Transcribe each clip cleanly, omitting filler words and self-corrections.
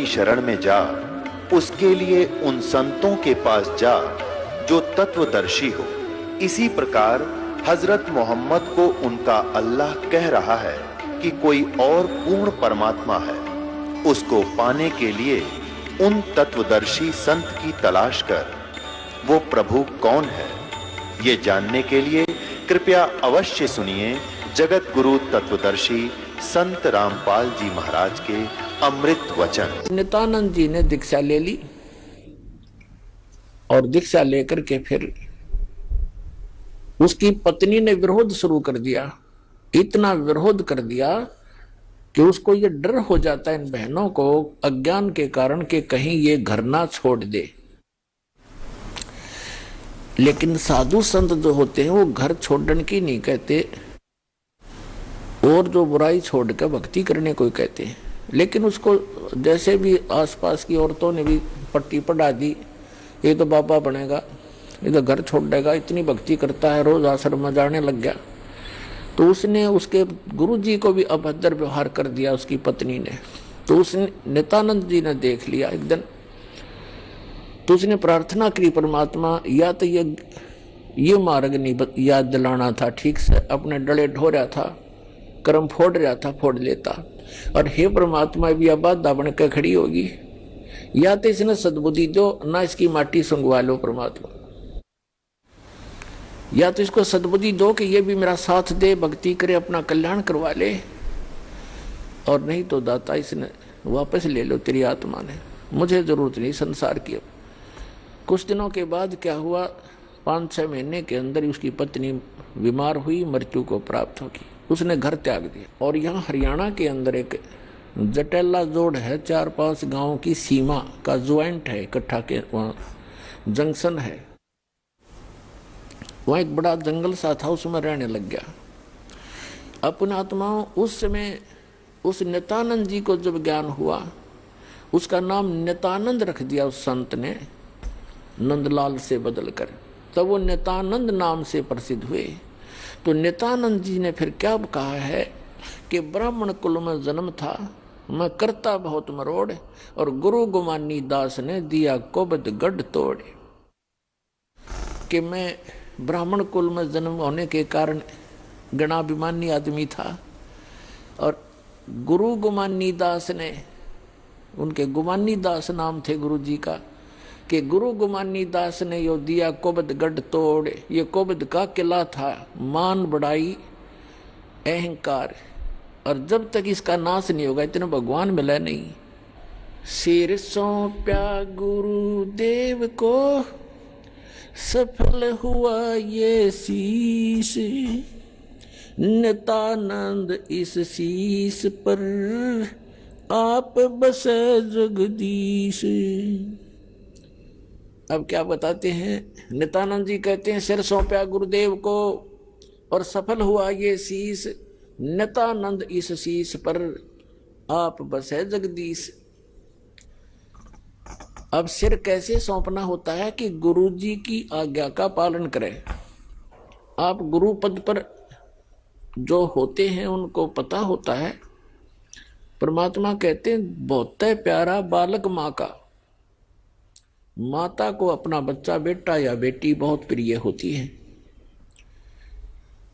की शरण में जा, उसके लिए उन संतों के पास जा जो तत्वदर्शी हो। इसी प्रकार हजरत मोहम्मद को उनका अल्लाह कह रहा है कि कोई और पूर्ण परमात्मा है। उसको पाने के लिए उन तत्वदर्शी संत की तलाश कर। वो प्रभु कौन है, ये जानने के लिए कृपया अवश्य सुनिए जगत गुरु तत्वदर्शी संत रामपाल जी महाराज के अमृत वचन। नित्यानंद जी ने दीक्षा ले ली और दीक्षा लेकर के फिर उसकी पत्नी ने विरोध शुरू कर दिया। इतना विरोध कर दिया कि उसको ये डर हो जाता है इन बहनों को अज्ञान के कारण कि कहीं ये घर ना छोड़ दे। लेकिन साधु संत जो होते हैं वो घर छोड़ने की नहीं कहते और जो बुराई छोड़ कर भक्ति करने को कहते हैं। लेकिन उसको जैसे भी आसपास की औरतों ने भी पट्टी पढ़ा दी, ये तो बाबा बनेगा, ये तो घर छोड़ देगा, इतनी भक्ति करता है, रोज आश्रम में जाने लग गया। तो उसने उसके गुरु जी को भी अभद्र व्यवहार कर दिया उसकी पत्नी ने। तो उसने नित्यानंद जी ने देख लिया एक दिन, तो उसने प्रार्थना की परमात्मा या तो ये मार्ग नहीं याद दिलाना था ठीक से, अपने डले ढो रहा था, कर्म फोड़ रहा था, फोड़ लेता। और हे परमात्मा भी अब बाधा बन के खड़ी होगी, या तो इसने सद्बुद्धि दो ना इसकी माटी सुंगवा लो परमात्मा, या तो इसको सद्बुद्धि दो कि ये भी मेरा साथ दे, भक्ति करे, अपना कल्याण करवा ले, और नहीं तो दाता इसने वापस ले लो, तेरी आत्मा ने, मुझे जरूरत नहीं संसार की। कुछ दिनों के बाद क्या हुआ, 5-6 महीने के अंदर ही उसकी पत्नी बीमार हुई, मृत्यु को प्राप्त होगी। उसने घर त्याग दिया। और यहाँ हरियाणा के अंदर एक जटेला जोड़ है, 4-5 गांवों की सीमा का ज्वाइंट है, इकट्ठा के वहाँ जंक्शन है। वहाँ एक बड़ा जंगल सा था, उसमें रहने लग गया। अपने आत्माओं उस समय उस नित्यानंद जी को जब ज्ञान हुआ, उसका नाम नित्यानंद रख दिया उस संत ने, नंदलाल से बदलकर, तब वो नित्यानंद नाम से प्रसिद्ध हुए। तो नित्यानंद जी ने फिर क्या कहा है कि ब्राह्मण कुल में जन्म था, मैं करता बहुत मरोड़, और गुरु गुमानी दास ने दिया कोबद गढ़ तोड़। कि मैं ब्राह्मण कुल में जन्म होने के कारण गणाभिमानी आदमी था, और गुरु गुमानी दास ने, उनके गुमानी दास नाम थे गुरु जी का, कि गुरु गुमानी दास ने यो दिया कोबद गढ़ तोड़। ये कोबद का किला था, मान बढ़ाई अहंकार, और जब तक इसका नाश नहीं होगा इतने भगवान मिला नहीं। सिर सौंप्या गुरुदेव को, सफल हुआ ये शीश, नित्यानंद इस शीश पर आप बसे जगदीश। अब क्या बताते हैं, नित्यानंद जी कहते हैं सिर सौंपया गुरुदेव को और सफल हुआ ये शीश, नित्यानंद इस शीश पर आप बसे जगदीश। अब सिर कैसे सौंपना होता है कि गुरु जी की आज्ञा का पालन करें। आप गुरु पद पर जो होते हैं उनको पता होता है, परमात्मा कहते हैं बहुत प्यारा बालक माँ का। माता को अपना बच्चा बेटा या बेटी बहुत प्रिय होती है।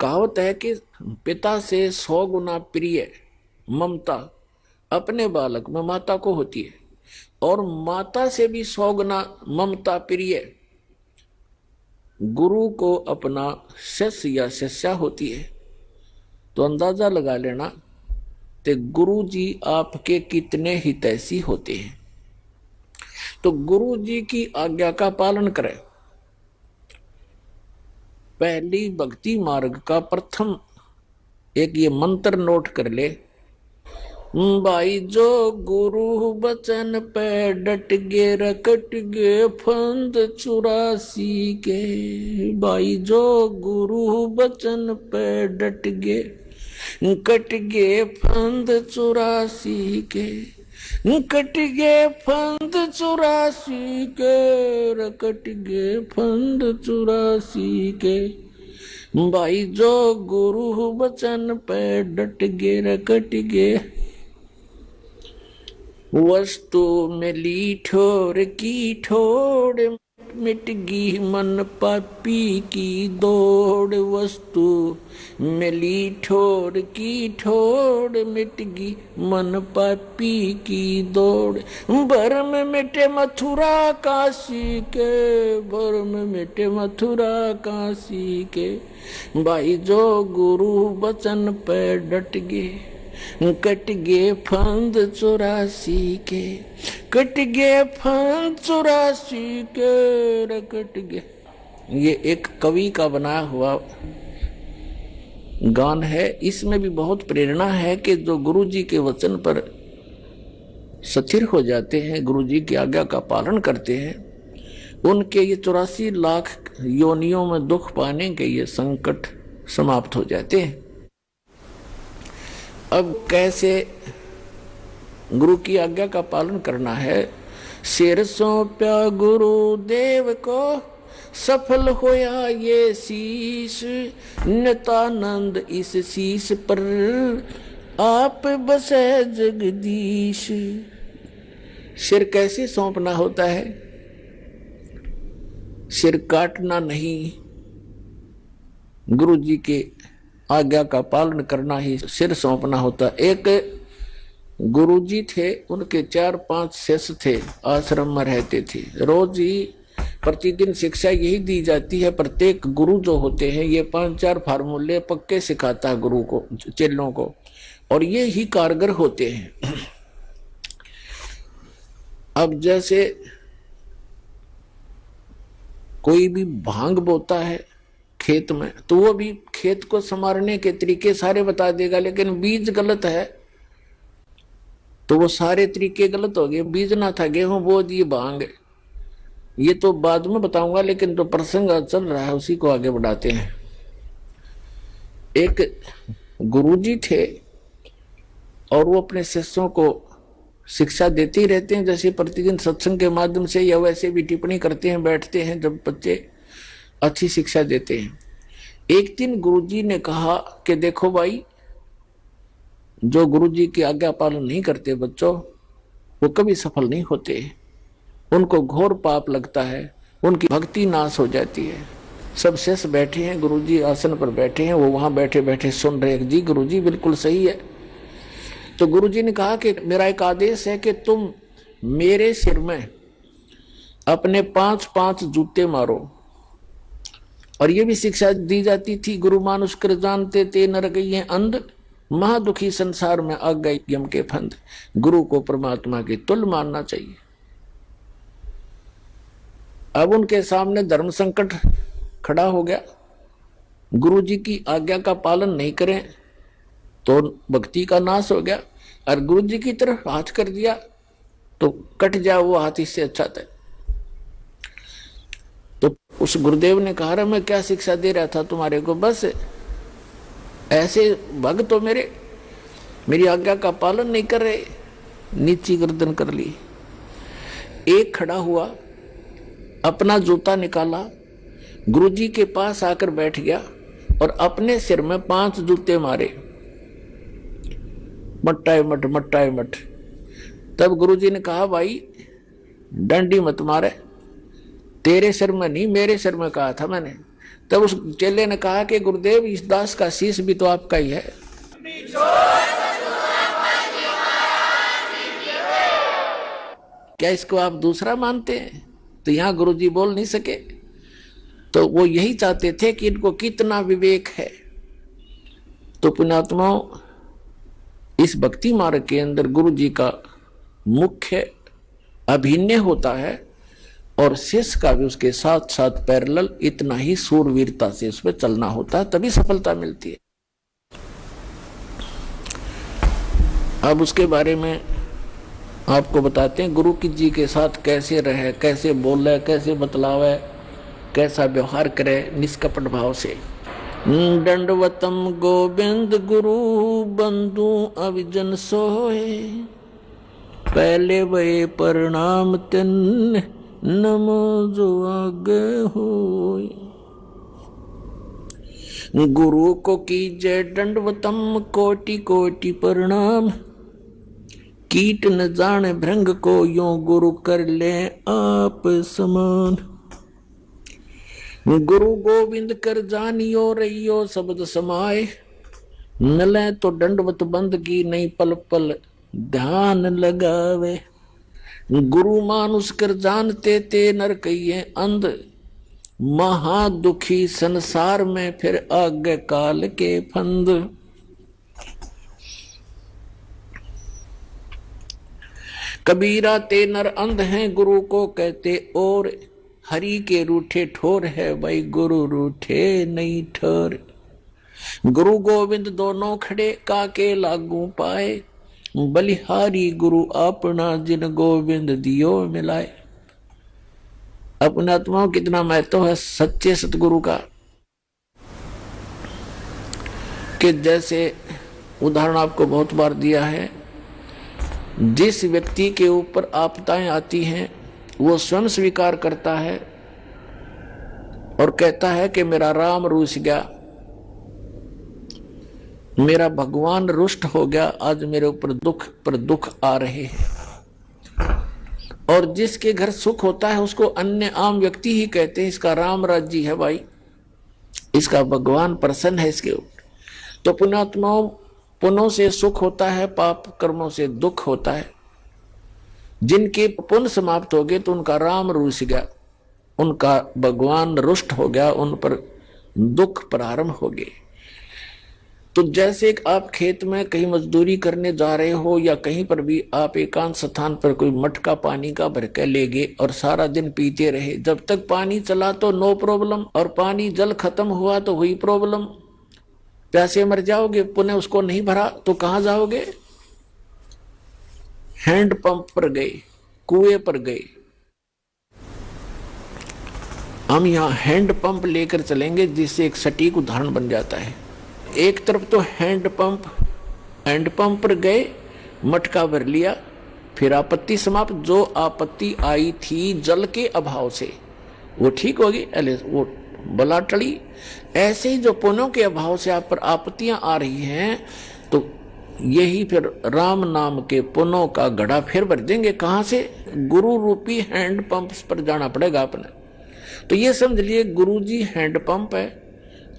कहावत है कि पिता से 100 गुना प्रिय ममता अपने बालक में माता को होती है, और माता से भी 100 गुना ममता प्रिय गुरु को अपना शिष्य या शिष्या होती है। तो अंदाजा लगा लेना कि गुरु जी आपके कितने हितैषी होते हैं। तो गुरु जी की आज्ञा का पालन करें। पहली भक्ति मार्ग का प्रथम एक ये मंत्र नोट कर ले, भाई जो गुरु बचन पे डट गे रकट गे फंद 84 के। भाई जो गुरु बचन पे डट गे कट गे फंद 84 के, कट गे फंद 84 के, रकट गे फंद 84 के। भाई जो गुरु बचन पे डट गे रकट गे। वस्तु मिली ठोर की ठोड़, मिट गई मन पापी की दौड़। वस्तु मिली ठोर की ठोड़, मिट गई मन पापी की दौड़। भरम मिटे मथुरा काशी के, भरम मिटे मथुरा काशी के। भाई जो गुरु वचन पे डट गए, कट गए फंद 84 के, कट गए फंद 84 के, रे कट गए। ये एक कवि का बनाया हुआ गान है। इसमें भी बहुत प्रेरणा है कि जो गुरु जी के वचन पर स्थिर हो जाते हैं, गुरु जी की आज्ञा का पालन करते हैं, उनके ये 84 लाख योनियों में दुख पाने के ये संकट समाप्त हो जाते हैं। अब कैसे गुरु की आज्ञा का पालन करना है? सिर सौंप्या गुरुदेव को, सफल होया ये शीश। नितानंद इस शीश पर, आप बसे जगदीश। सिर कैसे सौंपना होता है? सिर काटना नहीं, गुरु जी के आज्ञा का पालन करना ही सिर सौंपना होता। एक गुरुजी थे, उनके 4-5 शिष्य थे, आश्रम में रहते थे। रोज ही प्रतिदिन शिक्षा यही दी जाती है। प्रत्येक गुरु जो होते हैं ये 5-4 फार्मूले पक्के सिखाता है गुरु को, चेलों को, और ये ही कारगर होते हैं। अब जैसे कोई भी भांग बोता है खेत में, तो वो भी खेत को संवारने के तरीके सारे बता देगा, लेकिन बीज गलत है तो वो सारे तरीके गलत हो गए। बीज ना था, गेहूं बो दिए, भांग। ये तो बाद में बताऊंगा, लेकिन जो प्रसंग चल रहा है उसी को आगे बढ़ाते हैं। एक गुरुजी थे और वो अपने शिष्यों को शिक्षा देते ही रहते हैं, जैसे प्रतिदिन सत्संग के माध्यम से या वैसे भी टिप्पणी करते हैं, बैठते हैं जब बच्चे, अच्छी शिक्षा देते हैं। एक दिन गुरुजी ने कहा कि देखो भाई, जो गुरुजी की आज्ञा पालन नहीं करते बच्चों, वो कभी सफल नहीं होते, उनको घोर पाप लगता है, उनकी भक्ति नाश हो जाती है। सब शिष्य बैठे हैं, गुरुजी आसन पर बैठे हैं, वो वहां बैठे बैठे सुन रहे हैं। जी गुरुजी बिल्कुल सही है। तो गुरुजी ने कहा कि मेरा एक आदेश है कि तुम मेरे सिर में अपने 5-5 जूते मारो। और ये भी शिक्षा दी जाती थी, गुरु मानुष कर जानते ते नर गए अंध, महादुखी संसार में आ गए यम के फंद। गुरु को परमात्मा के तुल्य मानना चाहिए। अब उनके सामने धर्म संकट खड़ा हो गया। गुरु जी की आज्ञा का पालन नहीं करें तो भक्ति का नाश हो गया, और गुरु जी की तरफ हाथ कर दिया तो कट जाए वो हाथ, इससे अच्छा था। तो उस गुरुदेव ने कहा, मैं क्या शिक्षा दे रहा था तुम्हारे को, बस ऐसे भक्त तो मेरी आज्ञा का पालन नहीं कर रहे। नीची गर्दन कर ली। एक खड़ा हुआ, अपना जूता निकाला, गुरुजी के पास आकर बैठ गया और अपने सिर में 5 जूते मारे, मट्टाए मट मट्टाए मट। तब गुरुजी ने कहा, भाई डंडी मत मारे, तेरे सिर में नहीं मेरे सिर में कहा था मैंने। तब उस चेले ने कहा कि गुरुदेव, इस दास का शीश भी तो आपका ही है। क्या इसको आप दूसरा मानते हैं? तो यहां गुरुजी बोल नहीं सके। तो वो यही चाहते थे कि इनको कितना विवेक है। तो पुण्यात्माओं, इस भक्ति मार्ग के अंदर गुरु जी का मुख्य अभिनय होता है, और शिष्य का भी उसके साथ साथ पैरेलल इतना ही सूरवीरता से उसमें चलना होता है, तभी सफलता मिलती है। अब उसके बारे में आपको बताते हैं, गुरु की जी के साथ कैसे रहे, कैसे बोले, कैसे बतलावे, कैसा व्यवहार करे निष्कपट भाव से। दंडवतम गोविंद गुरु बंधु अविजन सोए, पहले वे प्रणाम तिन नमो जो आगे होए। गुरु को कीजय दंडवतम कोटि कोटि प्रणाम, कीट न जाने भृंग को, यो गुरु कर ले आप समान। गुरु गोविंद कर जानियो रहियो शब्द समाए, नले तो दंडवत बंद की नहीं पल पल ध्यान लगावे। गुरु मानुष कर जानते ते नर कहिए अंध, महा दुखी संसार में फिर आगे काल के फंद। कबीरा ते नर अंध हैं गुरु को कहते और, हरि के रूठे ठोर है भाई गुरु रूठे नहीं ठोर। गुरु गोविंद दोनों खड़े काके लागू पाए, बलिहारी गुरु अपना जिन गोविंद दियो मिलाए। अपने आत्माओं कितना महत्व है सच्चे सतगुरु का, कि जैसे उदाहरण आपको बहुत बार दिया है, जिस व्यक्ति के ऊपर आपदाएं आती हैं वो स्वयं स्वीकार करता है और कहता है कि मेरा राम रूठ गया, मेरा भगवान रुष्ट हो गया, आज मेरे ऊपर दुख पर दुख आ रहे हैं। और जिसके घर सुख होता है उसको अन्य आम व्यक्ति ही कहते हैं इसका राम राज्य है भाई, इसका भगवान प्रसन्न है इसके ऊपर। तो पुण्यात्माओं, पुण्यों से सुख होता है, पाप कर्मों से दुख होता है। जिनके पुण्य समाप्त हो गए तो उनका राम रूठ गया, उनका भगवान रुष्ट हो गया, उन पर दुख प्रारंभ हो गए। तो जैसे आप खेत में कहीं मजदूरी करने जा रहे हो या कहीं पर भी आप एकांत स्थान पर कोई मटका पानी का भर के ले गए और सारा दिन पीते रहे, जब तक पानी चला तो नो प्रॉब्लम, और पानी जल खत्म हुआ तो हुई प्रॉब्लम, प्यासे मर जाओगे। पुनः उसको नहीं भरा तो कहां जाओगे? हैंड पंप पर गए, कुएं पर गए। हम यहां हैंड पंप लेकर चलेंगे जिससे एक सटीक उदाहरण बन जाता है। एक तरफ तो हैंड पंप पर गए, मटका भर लिया, फिर आपत्ति समाप्त। जो आपत्ति आई थी जल के अभाव से वो ठीक होगी, वो बला टली। ऐसे ही जो पुण्यों के अभाव से आप पर आपत्तियां आ रही हैं, तो यही फिर राम नाम के पुण्यों का घड़ा फिर भर देंगे। कहां से? गुरु रूपी हैंड पंप पर जाना पड़ेगा अपने। तो ये समझ लिए गुरु जी हैंड पंप है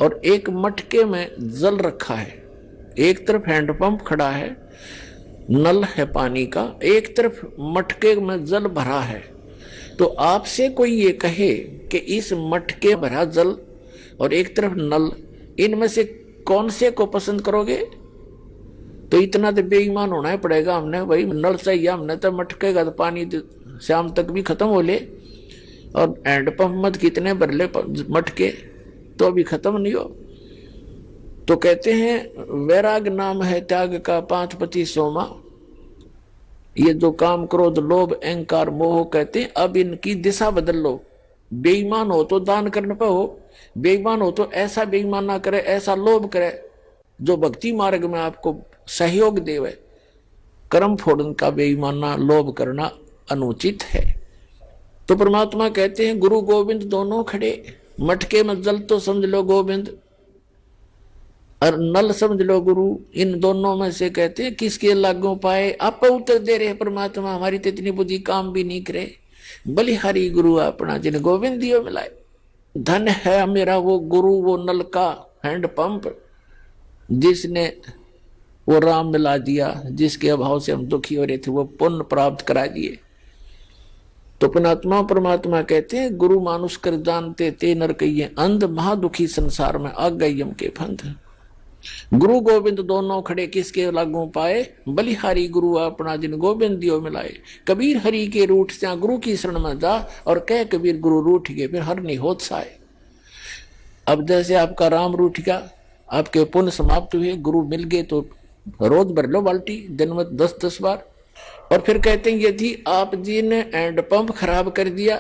और एक मटके में जल रखा है। एक तरफ हैंडपंप खड़ा है, नल है पानी का, एक तरफ मटके में जल भरा है। तो आपसे कोई ये कहे कि इस मटके भरा जल और एक तरफ नल, इनमें से कौन से को पसंद करोगे? तो इतना तो बेईमान होना ही पड़ेगा हमने, भाई नल चाहिए हमने, तो मटके का तो पानी शाम तक भी खत्म हो ले, और हैंडपंप मत कितने भर ले मटके तो अभी खत्म नहीं हो। तो कहते हैं वैराग नाम है त्याग का पांच पति सोमा। ये जो काम क्रोध लोभ अहंकार मोह कहते हैं, अब इनकी दिशा बदल लो। बेईमान हो तो दान करने पर हो, बेईमान हो तो ऐसा बेईमान ना करे, ऐसा लोभ करे जो भक्ति मार्ग में आपको सहयोग देवे। कर्म फोड़न का बेईमाना लोभ करना अनुचित है। तो परमात्मा कहते हैं गुरु गोविंद दोनों खड़े, मटके में जल तो समझ लो गोविंद और नल समझ लो गुरु। इन दोनों में से कहते हैं किसके लागू पाए? आप उत्तर दे रहे परमात्मा, हमारी तो इतनी बुद्धि काम भी नहीं करे। बलिहारी गुरु अपना जिन गोविंद दियो मिलाए। धन है मेरा वो गुरु, वो नल का हैंड पंप, जिसने वो राम मिला दिया, जिसके अभाव से हम दुखी हो रहे थे वो पुण्य प्राप्त करा दिए। तो पुणात्मा परमात्मा कहते हैं गुरु मानुष कर जानते ते नर कहिए अंध, महादुखी संसार में आ गए यम के फंद। गुरु गोविंद दोनों खड़े किसके लागू पाए? बलिहारी गुरु अपना जिन गोविंद दियो मिलाए। कबीर हरि के रूठ से गुरु की शरण में जा, और कह कबीर गुरु रूठ गए फिर हर नहीं होत साए। अब जैसे आपका राम रूठ गया, आपके पुण्य समाप्त हुए, गुरु मिल गए तो रोज भर लो बाल्टी, दिन में 10-10 बार। और फिर कहते हैं यदि आप जी ने हैंड पंप खराब कर दिया,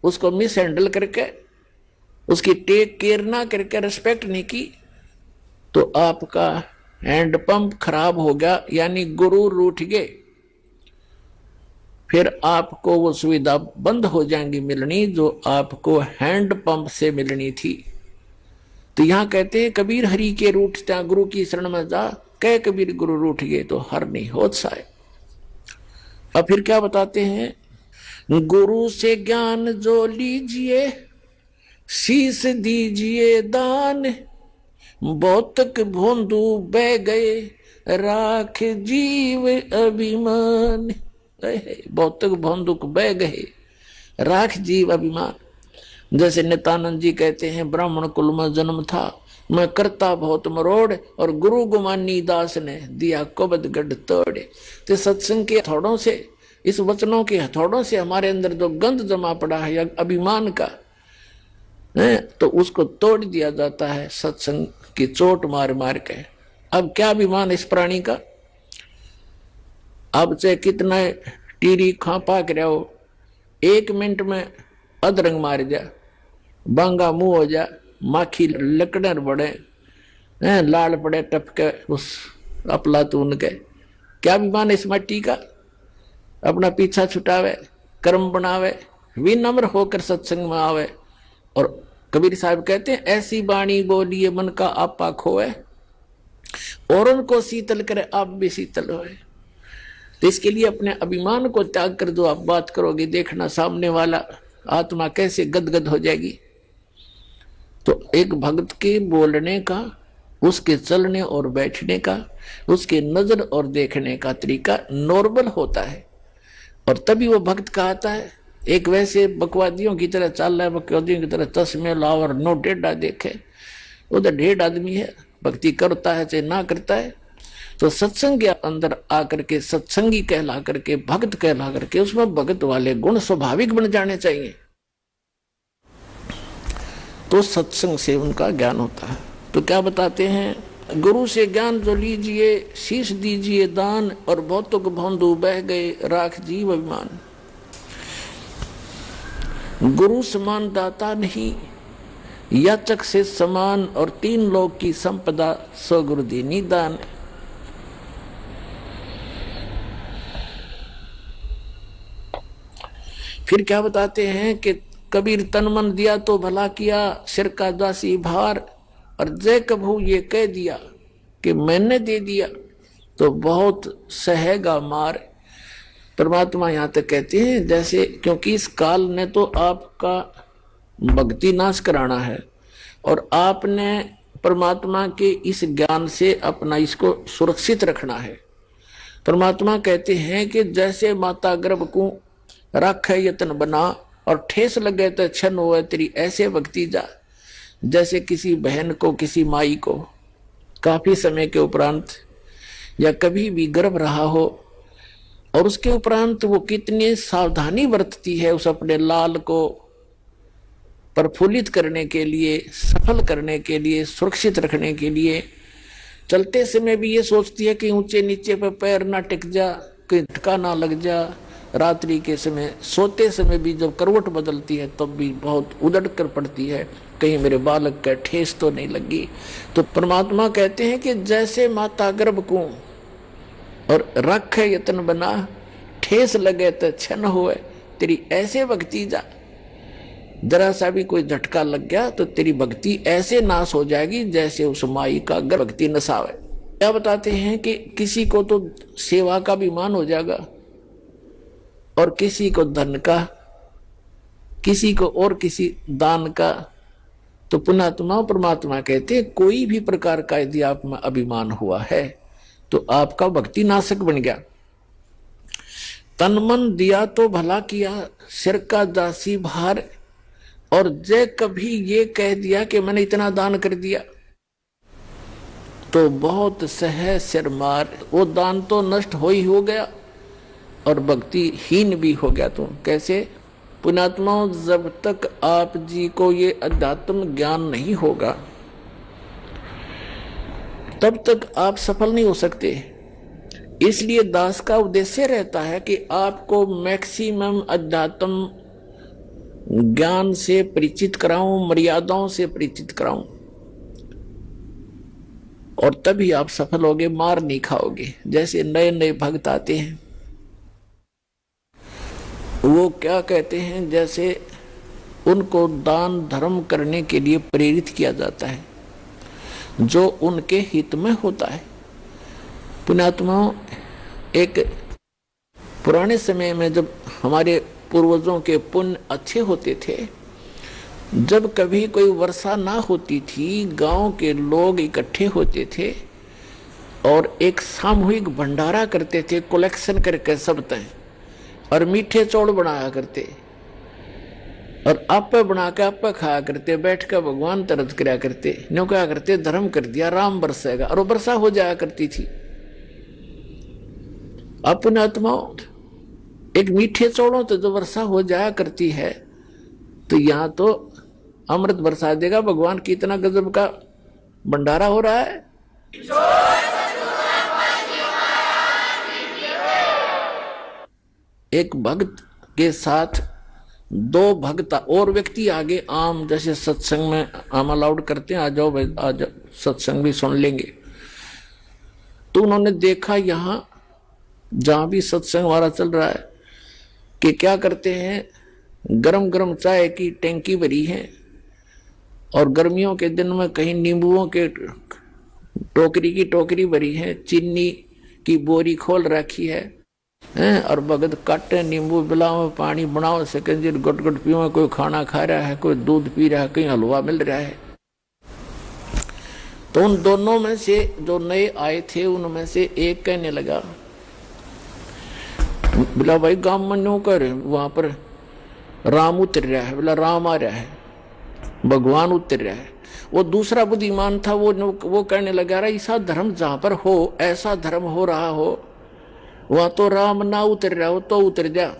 उसको मिस हैंडल करके, उसकी टेक केयर ना करके, रिस्पेक्ट नहीं की, तो आपका हैंड पंप खराब हो गया, यानी गुरु रूठ गए। फिर आपको वो सुविधा बंद हो जाएंगी मिलनी जो आपको हैंड पंप से मिलनी थी। तो यहां कहते हैं कबीर हरि के रूठता गुरु की शरण में जा, कह कबीर गुरु रूठ गए तो हर नहीं होत साए। अब फिर क्या बताते हैं, गुरु से ज्ञान जो लीजिए शीस दीजिए दान, भौतिक भोंदू बह गए राख जीव अभिमान। भौतिक भोंदुक बह गए राख जीव अभिमान। जैसे नित्यानंद जी कहते हैं, ब्राह्मण कुल में जन्म था, मैं करता बहुत मरोड़, और गुरु गुमानी दास ने दिया कुबद गढ़ तोड़े। तो सत्संग के हथौड़ों से, इस वचनों के हथौड़ों से हमारे अंदर जो गंध जमा पड़ा है अभिमान का है, तो उसको तोड़ दिया जाता है सत्संग की चोट मार मार के। अब क्या अभिमान इस प्राणी का, अब चाहे कितना टीरी खा पाक रहा हो, 1 मिनट में अधरंग मार जा, बांगा मुंह हो जा, माखी लकड़र बड़े लाल पड़े टपके उस अपलातून के। क्या अभिमान इस मट्टी का, अपना पीछा छुटावे, कर्म बनावे, विनम्र होकर सत्संग में आवे। और कबीर साहब कहते हैं, ऐसी बाणी बोलिए मन का आपा खोए, और उनको शीतल करे आप भी शीतल होए। तो इसके लिए अपने अभिमान को त्याग कर दो, आप बात करोगे, देखना सामने वाला आत्मा कैसे गदगद हो जाएगी। तो एक भक्त के बोलने का, उसके चलने और बैठने का, उसके नजर और देखने का तरीका नॉर्मल होता है, और तभी वो भक्त कहता है। एक वैसे बकवादियों की तरह चल रहा है, बकवादियों की तरह चश्मे लाओ और नो टेढ़ा देखे, वो तो ढेढ़ आदमी है, भक्ति करता है चाहे ना करता है। तो सत्संग के अंदर आकर के सत्संगी कहला करके, भक्त कहला करके, उसमें भक्त वाले गुण स्वाभाविक बन जाने चाहिए, तो सत्संग से उनका ज्ञान होता है। तो क्या बताते हैं, गुरु से ज्ञान जो लीजिए शीश दीजिए दान, और भौतुक भौंदू बह गए राख जीव अभिमान। गुरु समान दाता नहीं, याचक से समान, और 3 लोक की संपदा सो गुरु दीनी दान। फिर क्या बताते हैं कि कबीर तन मन दिया तो भला किया, सिर का दासी भार, और जय कभू ये कह दिया कि मैंने दे दिया तो बहुत सहेगा मार। परमात्मा यहाँ तक कहते हैं जैसे, क्योंकि इस काल ने तो आपका भक्ति नाश कराना है, और आपने परमात्मा के इस ज्ञान से अपना इसको सुरक्षित रखना है। परमात्मा कहते हैं कि जैसे माता गर्भ को रख यत्न बना, और ठेस लगे तो क्षण हो तेरी ऐसे भक्ति जा। जैसे किसी बहन को, किसी माई को काफी समय के उपरांत या कभी भी गर्भ रहा हो, और उसके उपरांत वो कितनी सावधानी बरतती है उस अपने लाल को प्रफुल्लित करने के लिए, सफल करने के लिए, सुरक्षित रखने के लिए। चलते समय भी ये सोचती है कि ऊंचे नीचे पे पैर ना टिक जा, कहीं झटका ना लग जा। रात्रि के समय, सोते समय भी जब करवट बदलती है तब भी बहुत उदड़ कर पड़ती है, कहीं मेरे बालक का ठेस तो नहीं लगी। तो परमात्मा कहते हैं कि जैसे माता गर्भ को और रख यत्न बना, ठेस लगे तो क्षण हुए तेरी ऐसे भक्ति जा। जरा सा भी कोई झटका लग गया तो तेरी भक्ति ऐसे नाश हो जाएगी जैसे उस माई का गर्भ भक्ति नसावे। क्या बताते हैं कि किसी को तो सेवा का भी मान हो जाएगा, और किसी को धन का, किसी को और किसी दान का। तो पुण्यात्मा परमात्मा कहते हैं कोई भी प्रकार का यदि आप में अभिमान हुआ है तो आपका भक्ति नाशक बन गया। तन मन दिया तो भला किया, सिर का दासी भार, और जय कभी ये कह दिया कि मैंने इतना दान कर दिया तो बहुत सह सिर मार। वो दान तो नष्ट हो ही हो गया और भक्ति हीन भी हो गया। तो कैसे? पुण्यात्माओं, जब तक आप जी को ये अध्यात्म ज्ञान नहीं होगा तब तक आप सफल नहीं हो सकते। इसलिए दास का उद्देश्य रहता है कि आपको मैक्सिमम अध्यात्म ज्ञान से परिचित कराऊं, मर्यादाओं से परिचित कराऊं, और तभी आप सफल होगे, मार नहीं खाओगे। जैसे नए नए भक्त आते हैं वो क्या कहते हैं, जैसे उनको दान धर्म करने के लिए प्रेरित किया जाता है जो उनके हित में होता है। पुण्यात्माओं, एक पुराने समय में जब हमारे पूर्वजों के पुण्य अच्छे होते थे, जब कभी कोई वर्षा ना होती थी, गांव के लोग इकट्ठे होते थे और एक सामूहिक भंडारा करते थे, कलेक्शन करके सब तय, और मीठे चौड़ बनाया करते और आपे बना के आपे खाया करते, बैठ कर भगवान तरस कराया करते, न्यों क्या करते, धर्म कर दिया, राम बरसेगा, और वो वर्षा हो जाया करती थी। अपने आत्माओं एक मीठे चौड़ों तो जो वर्षा हो जाया करती है, तो यहां तो अमृत बरसा देगा भगवान। कितना गजब का भंडारा हो रहा है। एक भक्त के साथ दो भक्त और व्यक्ति आगे, आम जैसे सत्संग में आम अलाउड करते हैं, आ जाओ भाई, आ जाओ, सत्संग भी सुन लेंगे। तो उन्होंने देखा यहां जहां भी सत्संग हमारा चल रहा है कि क्या करते हैं, गरम गरम चाय की टैंकी भरी है और गर्मियों के दिन में कहीं नींबुओं के टोकरी की टोकरी भरी है, चीनी की बोरी खोल रखी है, और भगत काटे नींबू बिलाओ, पानी बनाओ, सिकंजी गुट गुट पियो, कोई खाना खा रहा है, कोई दूध पी रहा है, कहीं हलवा मिल रहा है। तो उन दोनों में से जो नए आए थे, उनमें से एक कहने लगा, बोला भाई गांव में न्यू कर, वहां पर राम उतर रहा है, बोला राम आ रहा है, भगवान उतर रहा है। वो दूसरा बुद्धिमान था, वो कहने लगा, रहा ऐसा धर्म जहां पर हो, ऐसा धर्म हो रहा हो, वहां तो राम ना उतर रहा हो तो उतर जा।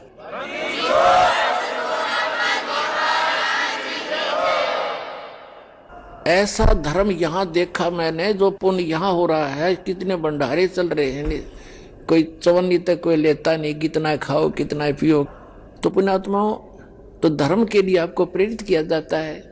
ऐसा धर्म यहां देखा मैंने, जो पुण्य यहां हो रहा है, कितने भंडारे चल रहे हैं, कोई चवन्नी तक कोई लेता नहीं, कितना खाओ कितना पियो। तो पुण्यात्माओं, तो धर्म के लिए आपको प्रेरित किया जाता है।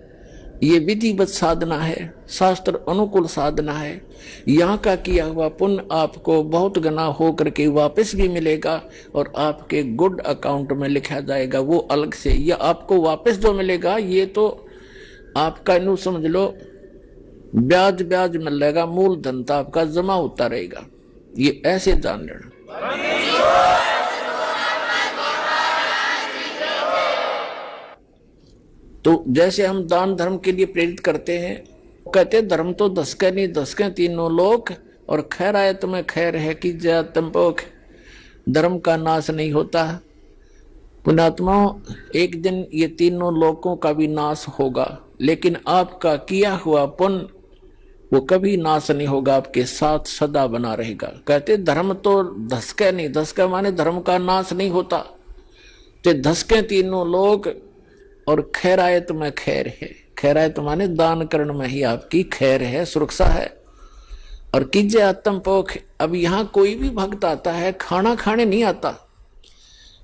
ये विधिवत साधना है, शास्त्र अनुकूल साधना है। यहाँ का किया हुआ पुण्य आपको बहुत गुना हो करके वापस भी मिलेगा और आपके गुड अकाउंट में लिखा जाएगा, वो अलग से। या आपको वापस जो मिलेगा, ये तो आपका यूं समझ लो ब्याज ब्याज मिलेगा, मूल धन तो आपका जमा होता रहेगा। ये ऐसे जान लेना। तो जैसे हम दान धर्म के लिए प्रेरित करते हैं, कहते धर्म तो धसके नहीं धसके तीनों लोक, और खैर आए तुम्हें खैर है कि जय तंपोख, धर्म का नाश नहीं होता। पुण्यात्माओं, एक दिन ये तीनों लोकों का भी नाश होगा, लेकिन आपका किया हुआ पुण्य वो कभी नाश नहीं होगा, आपके साथ सदा बना रहेगा। कहते धर्म तो धसके नहीं, धसके माने धर्म का नाश नहीं होता, तो धसके तीनों लोग और खैरायत में खैर है। खैरायत माने दान करण में ही आपकी खैर है, सुरक्षा है। और कीजिए आत्म पोख। अब यहाँ कोई भी भक्त आता है, खाना खाने नहीं आता,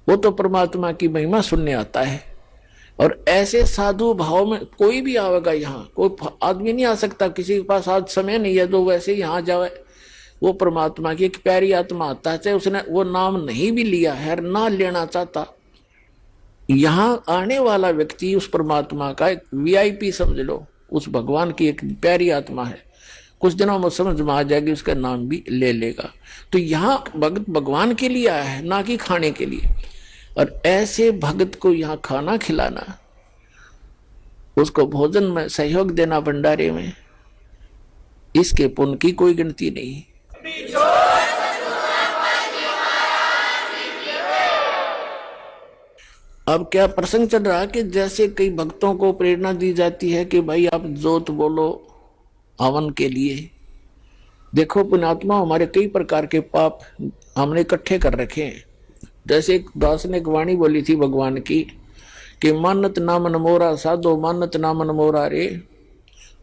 वो तो परमात्मा की महिमा सुनने आता है। और ऐसे साधु भाव में कोई भी आवेगा, यहाँ कोई आदमी नहीं आ सकता, किसी के पास आज समय नहीं है जो वैसे यहाँ जाए। वो परमात्मा की एक प्यारी आत्मा आता है, चाहे उसने वो नाम नहीं भी लिया है, ना लेना चाहता, यहाँ आने वाला व्यक्ति उस परमात्मा का एक वीआईपी समझ लो, उस भगवान की एक प्यारी आत्मा है। कुछ दिनों में समझ में आ जाएगी, उसका नाम भी ले लेगा। तो यहाँ भगत भगवान के लिए आया है, ना कि खाने के लिए। और ऐसे भगत को यहाँ खाना खिलाना, उसको भोजन में सहयोग देना भंडारे में, इसके पुण्य की कोई गिनती नहीं। अब क्या प्रसंग चल रहा है कि जैसे कई भक्तों को प्रेरणा दी जाती है कि भाई आप जोत बोलो हवन के लिए। देखो पुण्यात्मा, हमारे कई प्रकार के पाप हमने इकट्ठे कर रखे हैं। जैसे एक दास ने एक वाणी बोली थी भगवान की कि मानत नामन मोरा साधो, मानत नामन मोरा रे।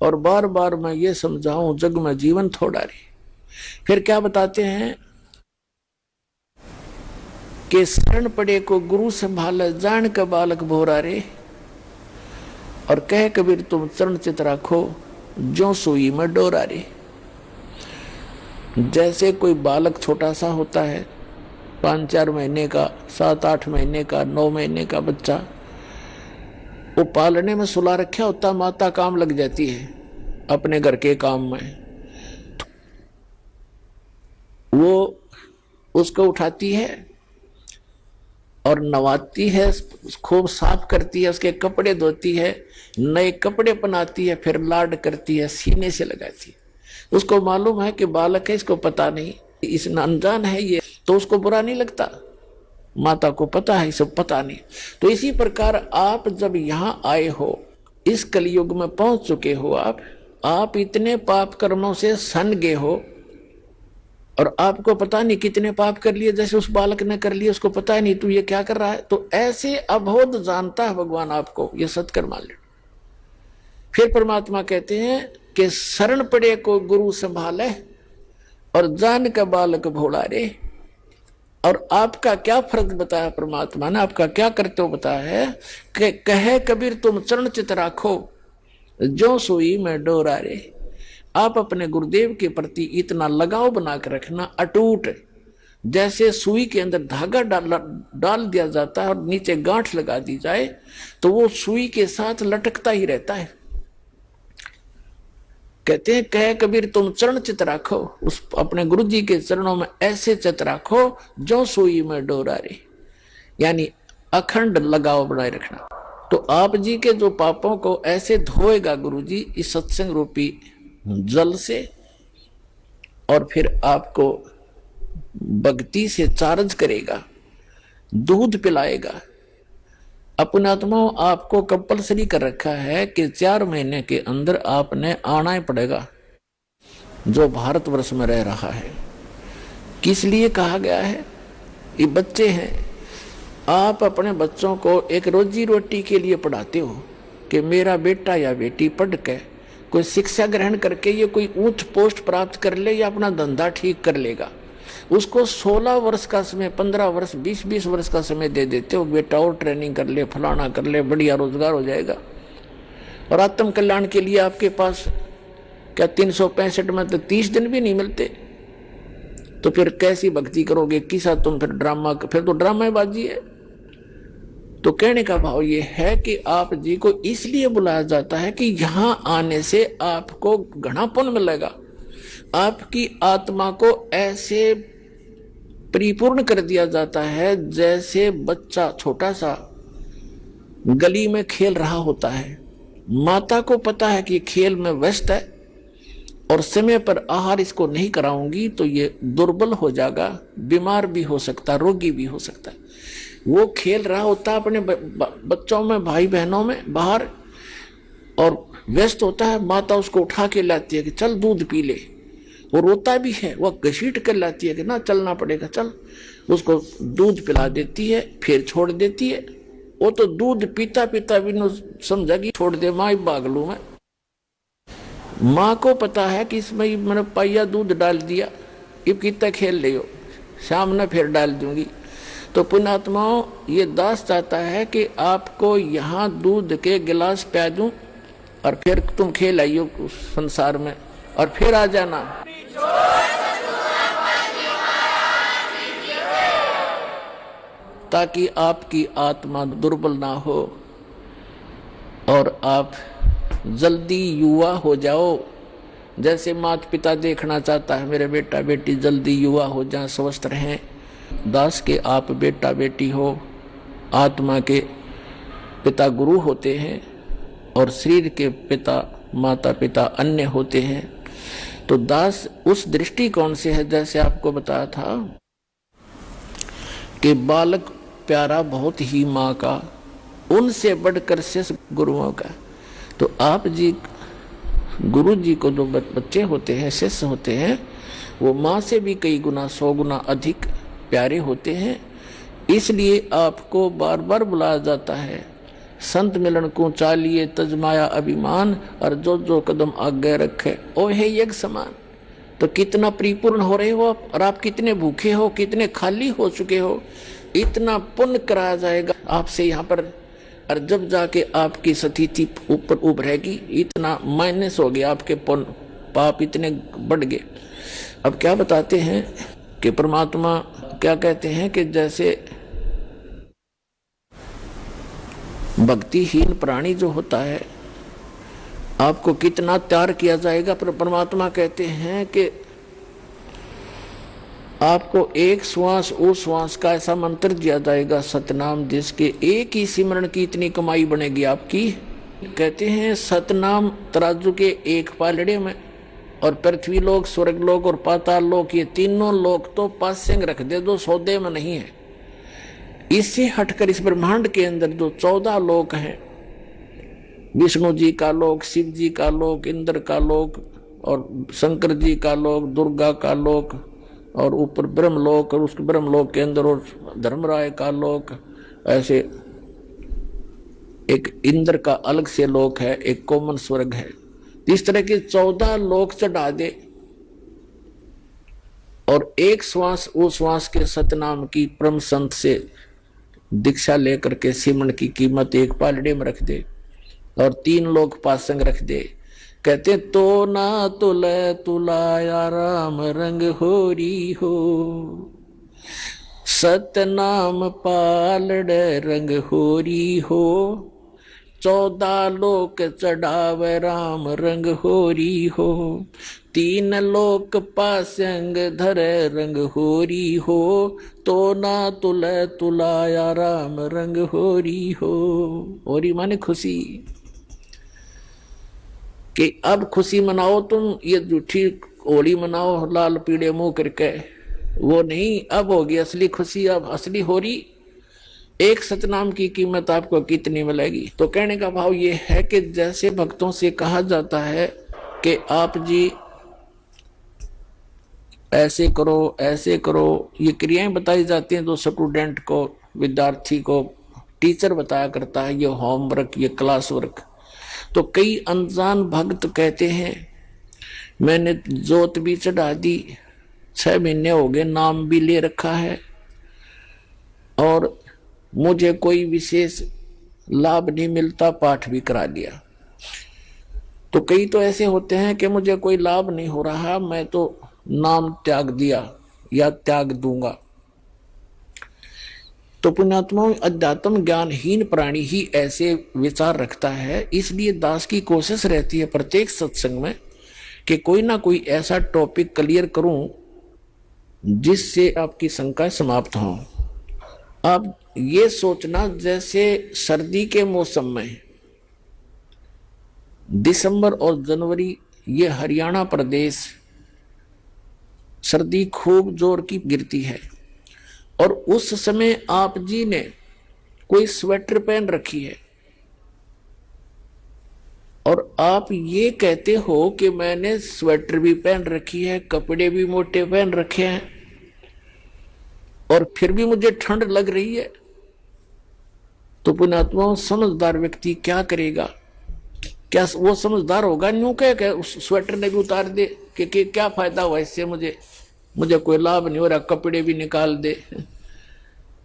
और बार बार मैं ये समझाऊं, जग में जीवन थोड़ा रे। फिर क्या बताते हैं कि शरण पड़े को गुरु संभाले, जान का बालक भोरा रे। और कह कबीर तुम चरण चित राखो, जो सुई में डोरा रे। जैसे कोई बालक छोटा सा होता है, 5-4 महीने का, 7-8 महीने का, 9 महीने का बच्चा, वो पालने में सुला रखा होता, माता काम लग जाती है अपने घर के काम में। वो उसको उठाती है और नवाती है, खूब साफ करती है, उसके कपड़े धोती है, नए कपड़े पहनाती है, फिर लाड करती है, सीने से लगाती है। उसको मालूम है कि बालक है, इसको पता नहीं, इस अनजान है ये, तो उसको बुरा नहीं लगता। माता को पता है, सब पता नहीं। तो इसी प्रकार आप जब यहां आए हो, इस कलयुग में पहुंच चुके हो, आप इतने पाप कर्मों से सन गए हो और आपको पता नहीं कितने पाप कर लिए, जैसे उस बालक ने कर लिए, उसको पता ही नहीं तू ये क्या कर रहा है। तो ऐसे अबोध जानता है भगवान आपको, ये सत्कर्म मान लो। फिर परमात्मा कहते हैं कि शरण पड़े को गुरु संभाले और जान का बालक भोला रे। और आपका क्या फर्ज बताया परमात्मा ने, आपका क्या करते हो बताया है कि कहे कबीर तुम चरण चित राखो जो सोई में डोरा रे। आप अपने गुरुदेव के प्रति इतना लगाव बनाकर रखना अटूट, जैसे सुई के अंदर धागा डाल दिया जाता है और नीचे गांठ लगा दी जाए तो वो सुई के साथ लटकता ही रहता है। कहते हैं कहे कबीर तुम चरण चित राखो, उस अपने गुरु जी के चरणों में ऐसे चित राखो जो सुई में डोरा रे, यानी अखंड लगाव बनाए रखना। तो आप जी के जो पापों को ऐसे धोएगा गुरु जी इस सत्संग रूपी जल से, और फिर आपको भक्ति से चार्ज करेगा, दूध पिलाएगा। अपने आत्माओं आपको कंपलसरी कर रखा है कि 4 महीने के अंदर आपने आना ही पड़ेगा जो भारतवर्ष में रह रहा है। किस लिए कहा गया है? ये बच्चे हैं, आप अपने बच्चों को एक रोजी रोटी के लिए पढ़ाते हो कि मेरा बेटा या बेटी पढ़ के कोई शिक्षा ग्रहण करके ये कोई ऊंच पोस्ट प्राप्त कर ले या अपना धंधा ठीक कर लेगा। उसको 16 वर्ष का समय, 15 वर्ष, 20-20 वर्ष का समय दे देते हो, बेटा और ट्रेनिंग कर ले, फलाना कर ले, बढ़िया रोजगार हो जाएगा। और आत्म कल्याण के लिए आपके पास क्या 365 में तो 30 दिन भी नहीं मिलते, तो फिर कैसी भक्ति करोगे? किसा तुम फिर ड्रामा, फिर तो ड्रामेबाजी है। तो कहने का भाव ये है कि आप जी को इसलिए बुलाया जाता है कि यहां आने से आपको घना पुण्य मिलेगा। आपकी आत्मा को ऐसे परिपूर्ण कर दिया जाता है जैसे बच्चा छोटा सा गली में खेल रहा होता है, माता को पता है कि खेल में व्यस्त है और समय पर आहार इसको नहीं कराऊंगी तो ये दुर्बल हो जाएगा, बीमार भी हो सकता, रोगी भी हो सकता है। वो खेल रहा होता है अपने बच्चों में, भाई बहनों में बाहर, और व्यस्त होता है। माता उसको उठा के लाती है कि चल दूध पी ले, वो रोता भी है, वह घसीट कर लाती है कि ना चलना पड़ेगा चल, उसको दूध पिला देती है, फिर छोड़ देती है। वो तो दूध पीता पीता भी समझा कि छोड़ दे माँ, भाग लू मैं। माँ को पता है कि इसमें मैंने पाइया दूध डाल दिया, इब कितना खेल ले हो, शाम में फिर डाल दूंगी। तो पुण्यात्माओं, ये दास चाहता है कि आपको यहाँ दूध के गिलास पिला दूं और फिर तुम खेल आइयो संसार में और फिर आ जाना। ताकि आपकी आत्मा दुर्बल ना हो और आप जल्दी युवा हो जाओ। जैसे माता पिता देखना चाहता है मेरे बेटा बेटी जल्दी युवा हो जाए, स्वस्थ रहें। दास के आप बेटा बेटी हो, आत्मा के पिता गुरु होते हैं और शरीर के पिता माता पिता अन्य होते हैं। तो दास उस दृष्टिकोण से है, जैसे आपको बताया था कि बालक प्यारा बहुत ही माँ का, उनसे बढ़कर शेष गुरुओं का। तो आप जी गुरु जी को जो बच्चे होते हैं, शिष्य होते हैं, वो माँ से भी कई गुना 100 गुना अधिक प्यारे होते हैं। इसलिए आपको बार बार बुलाया जाता है। संत मिलन को चालिए तजमाया अभिमान, और जो जो कदम आगे रखे ओ है यज्ञ समान। तो कितना परिपूर्ण हो रहे हो आप, और आप कितने भूखे हो, कितने खाली हो चुके हो, इतना पुण्य कराया जाएगा आपसे यहाँ पर। और जब जाके आपकी स्थिति ऊपर उभरेगी, इतना माइनस हो गया आपके पुण्य, पाप इतने बढ़ गए। अब क्या बताते हैं कि परमात्मा क्या कहते हैं कि जैसे भक्तिहीन प्राणी जो होता है आपको कितना त्याग किया जाएगा, पर परमात्मा कहते हैं कि आपको एक श्वास उस श्वास का ऐसा मंत्र दिया जाएगा सतनाम, जिसके एक ही सिमरण की इतनी कमाई बनेगी आपकी। कहते हैं सतनाम तराजू के एक पालड़े में, और पृथ्वी लोक, स्वर्ग लोक और पाताल लोक, ये तीनों लोक तो पासेंग रख दे, जो सौदे में नहीं है। इससे हटकर इस ब्रह्मांड के अंदर जो 14 लोक हैं, विष्णु जी का लोक, शिव जी का लोक, इंद्र का लोक और शंकर जी का लोक, दुर्गा का लोक, और ऊपर ब्रह्मलोक, और उस ब्रह्मलोक के अंदर और धर्मराय का लोक, ऐसे एक इंद्र का अलग से लोक है, एक कॉमन स्वर्ग है। इस तरह के 14 लोक चढ़ा दे, और एक श्वास उस श्वास के सतनाम की परम संत से दीक्षा लेकर के सिमरण की कीमत एक पालड़े में रख दे, और 3 लोक पासंग रख दे। कहते तो ना तुले तुलाया राम रंग होरी हो, सतनाम पालड़ रंग होरी हो, 14 लोक चढ़ावे राम रंग होरी हो, 3 लोक पासंग धरे रंग होरी हो, तो ना तुले तुलाया राम रंग होरी हो। होरी माने खुशी, कि अब खुशी मनाओ तुम, ये झूठी होली मनाओ लाल पीड़े मुंह करके, वो नहीं, अब होगी असली खुशी, अब असली होरी। एक सतनाम की कीमत आपको कितनी मिलेगी? तो कहने का भाव ये है कि जैसे भक्तों से कहा जाता है कि आप जी ऐसे करो ऐसे करो, ये क्रियाएं बताई जाती हैं, तो स्टूडेंट को, विद्यार्थी को टीचर बताया करता है, ये होमवर्क, ये क्लास वर्क। तो कई अनजान भक्त कहते हैं मैंने जोत भी चढ़ा दी, 6 महीने हो गए, नाम भी ले रखा है, और मुझे कोई विशेष लाभ नहीं मिलता, पाठ भी करा लिया। तो कई तो ऐसे होते हैं कि मुझे कोई लाभ नहीं हो रहा, मैं तो नाम त्याग दिया या त्याग दूंगा। तो पुण्यात्माओं, अध्यात्म ज्ञानहीन प्राणी ही ऐसे विचार रखता है। इसलिए दास की कोशिश रहती है प्रत्येक सत्संग में कि कोई ना कोई ऐसा टॉपिक क्लियर करूं जिससे आपकी शंका समाप्त हो। आप ये सोचना, जैसे सर्दी के मौसम में दिसंबर और जनवरी, ये हरियाणा प्रदेश सर्दी खूब जोर की गिरती है, और उस समय आप जी ने कोई स्वेटर पहन रखी है, और आप ये कहते हो कि मैंने स्वेटर भी पहन रखी है, कपड़े भी मोटे पहन रखे हैं, और फिर भी मुझे ठंड लग रही है। तो पुण्यात्माओं, समझदार व्यक्ति क्या करेगा? क्या वो समझदार होगा? न्यू कह उस स्वेटर ने भी उतार दे कि क्या फायदा हुआ इससे, मुझे कोई लाभ नहीं हो रहा, कपड़े भी निकाल दे।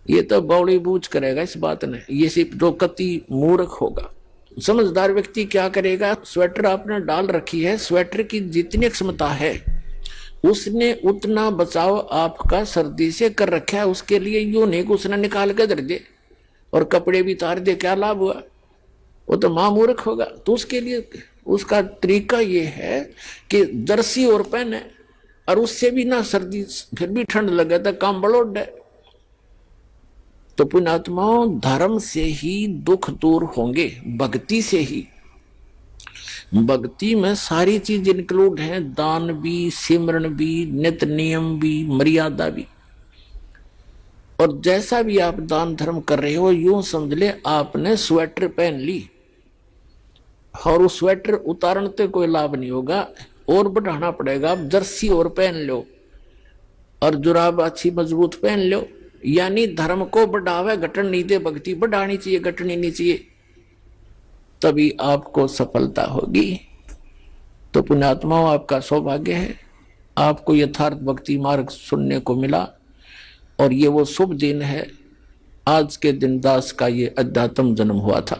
ये तो बौड़ी बूझ करेगा इस बात ने, ये सिर्फ जो कति मूर्ख होगा। समझदार व्यक्ति क्या करेगा? स्वेटर आपने डाल रखी है, स्वेटर की जितनी क्षमता है उसने उतना बचाव आपका सर्दी से कर रखा है, उसके लिए यूं नहीं कि उसने निकाल के धर दे और कपड़े भी उतार दे, क्या लाभ हुआ? वो तो महामूर्ख होगा। तो उसके लिए उसका तरीका ये है कि जर्सी और पहने, और उससे भी ना सर्दी, फिर भी ठंड लगे तो काम बड़ोड है। तो पुण्यात्माओं, धर्म से ही दुख दूर होंगे, भक्ति से ही। भक्ति में सारी चीज इंक्लूड है, दान भी, सिमरण भी, नित्य नियम भी, मर्यादा भी। और जैसा भी आप दान धर्म कर रहे हो, यूं समझ ले आपने स्वेटर पहन ली, और उस स्वेटर उतारने से कोई लाभ नहीं होगा, और बढ़ाना पड़ेगा। आप जर्सी और पहन लो, और जुराब अच्छी मजबूत पहन लो, यानी धर्म को बढ़ावे, घटन नहीं दे। भक्ति बढ़ानी चाहिए, घटनी नहीं चाहिए, तभी आपको सफलता होगी। तो पुण्यात्माओं, आपका सौभाग्य है, आपको यथार्थ भक्ति मार्ग सुनने को मिला, और ये वो शुभ दिन है, आज के दिन दास का ये अध्यात्म जन्म हुआ था।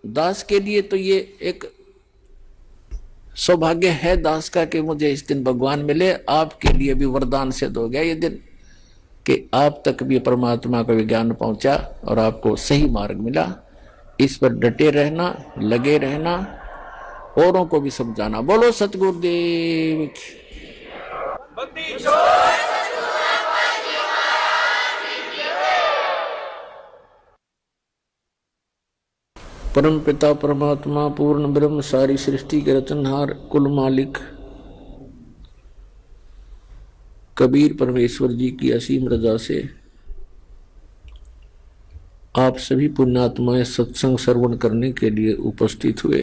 दास के लिए तो ये एक सौभाग्य है दास का कि मुझे इस दिन भगवान मिले। आपके लिए भी वरदान सिद्ध हो गया ये दिन कि आप तक भी परमात्मा का विज्ञान पहुंचा और आपको सही मार्ग मिला। इस पर डटे रहना, लगे रहना, औरों को भी समझाना। बोलो सतगुरुदेव की। परम पिता परमात्मा पूर्ण ब्रह्म सारी सृष्टि के रचनहार कुल मालिक कबीर परमेश्वर जी की असीम रजा से आप सभी पुण्यात्माएं सत्संग श्रवण करने के लिए उपस्थित हुए।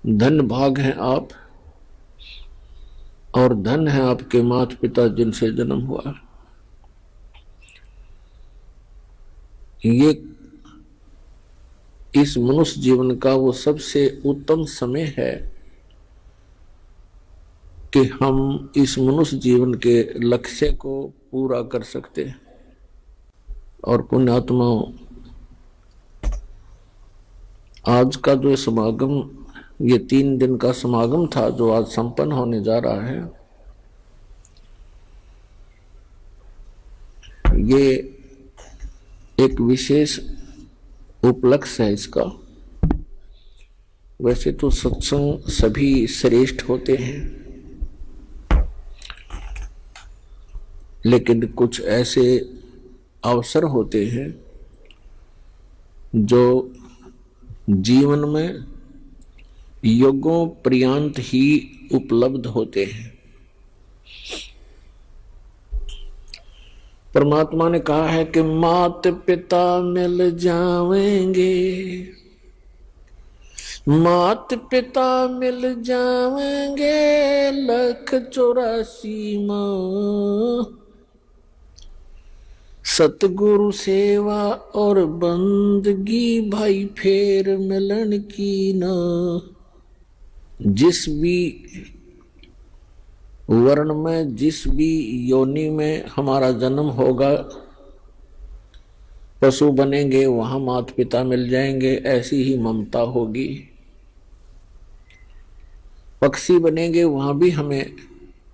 धन भाग हैं आप और धन है आपके माता पिता जिनसे जन्म हुआ। ये इस मनुष्य जीवन का वो सबसे उत्तम समय है कि हम इस मनुष्य जीवन के लक्ष्य को पूरा कर सकते हैं। और पुण्यात्माओं, आज का जो समागम, ये 3 दिन का समागम था जो आज संपन्न होने जा रहा है, ये एक विशेष उपलक्ष्य है इसका। वैसे तो सत्संग सभी श्रेष्ठ होते हैं, लेकिन कुछ ऐसे अवसर होते हैं जो जीवन में युगों पर्यंत ही उपलब्ध होते हैं। परमात्मा ने कहा है कि माता पिता मिल जाएंगे, माता पिता मिल जाएंगे 184 माँ, सतगुरु सेवा और बंदगी भाई फेर मिलन की ना। जिस भी वर्ण में, जिस भी योनि में हमारा जन्म होगा, पशु बनेंगे वहां माता पिता मिल जाएंगे, ऐसी ही ममता होगी। पक्षी बनेंगे वहां भी हमें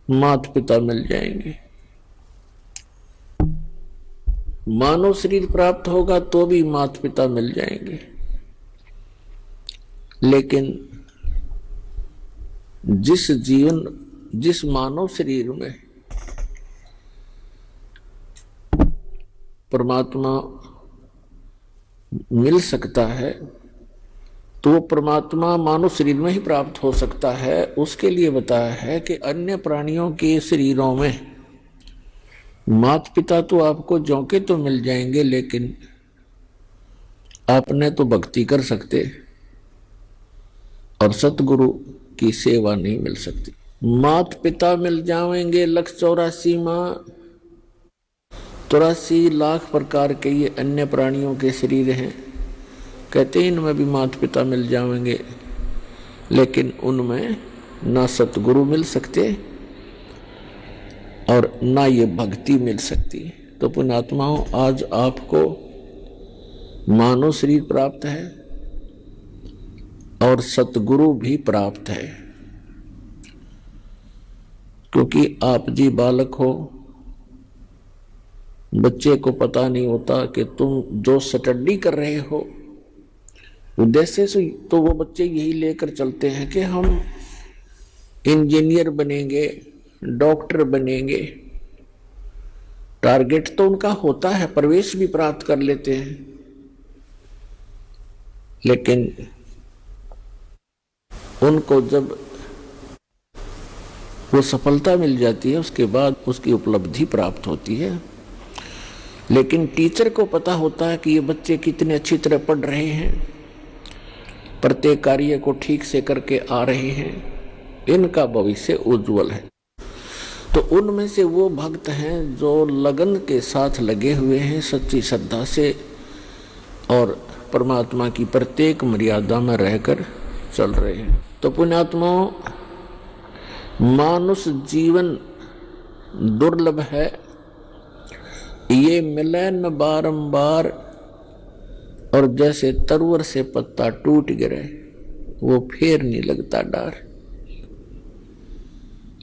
माता पिता मिल जाएंगे। मानव शरीर प्राप्त होगा तो भी माता पिता मिल जाएंगे। लेकिन जिस मानव शरीर में परमात्मा मिल सकता है, तो वो परमात्मा मानव शरीर में ही प्राप्त हो सकता है। उसके लिए बताया है कि अन्य प्राणियों के शरीरों में माता पिता तो आपको जौके तो मिल जाएंगे, लेकिन आपने तो भक्ति कर सकते और सतगुरु की सेवा नहीं मिल सकती। माता पिता मिल जाएंगे 184 माँ, 83 लाख प्रकार के ये अन्य प्राणियों के शरीर हैं। कहते हैं इनमें भी माता पिता मिल जाएंगे, लेकिन उनमें ना सतगुरु मिल सकते और ना ये भक्ति मिल सकती। तो पुण्यात्माओं, आज आपको मानव शरीर प्राप्त है और सतगुरु भी प्राप्त है, क्योंकि आप जी बालक हो। बच्चे को पता नहीं होता कि तुम जो स्टडी कर रहे हो उद्देश्य से, तो वो बच्चे यही लेकर चलते हैं कि हम इंजीनियर बनेंगे, डॉक्टर बनेंगे। टारगेट तो उनका होता है, प्रवेश भी प्राप्त कर लेते हैं, लेकिन उनको जब वो सफलता मिल जाती है उसके बाद उसकी उपलब्धि प्राप्त होती है। लेकिन टीचर को पता होता है कि ये बच्चे कितने अच्छी तरह पढ़ रहे हैं, प्रत्येक कार्य को ठीक से करके आ रहे हैं, इनका भविष्य उज्जवल है। तो उनमें से वो भक्त हैं जो लगन के साथ लगे हुए हैं, सच्ची श्रद्धा से, और परमात्मा की प्रत्येक मर्यादा में रहकर चल रहे हैं। तो पुण्यात्माओं, मानुष जीवन दुर्लभ है, ये मिले न बारंबार, और जैसे तरवर से पत्ता टूट गिरे वो फिर नहीं लगता डार।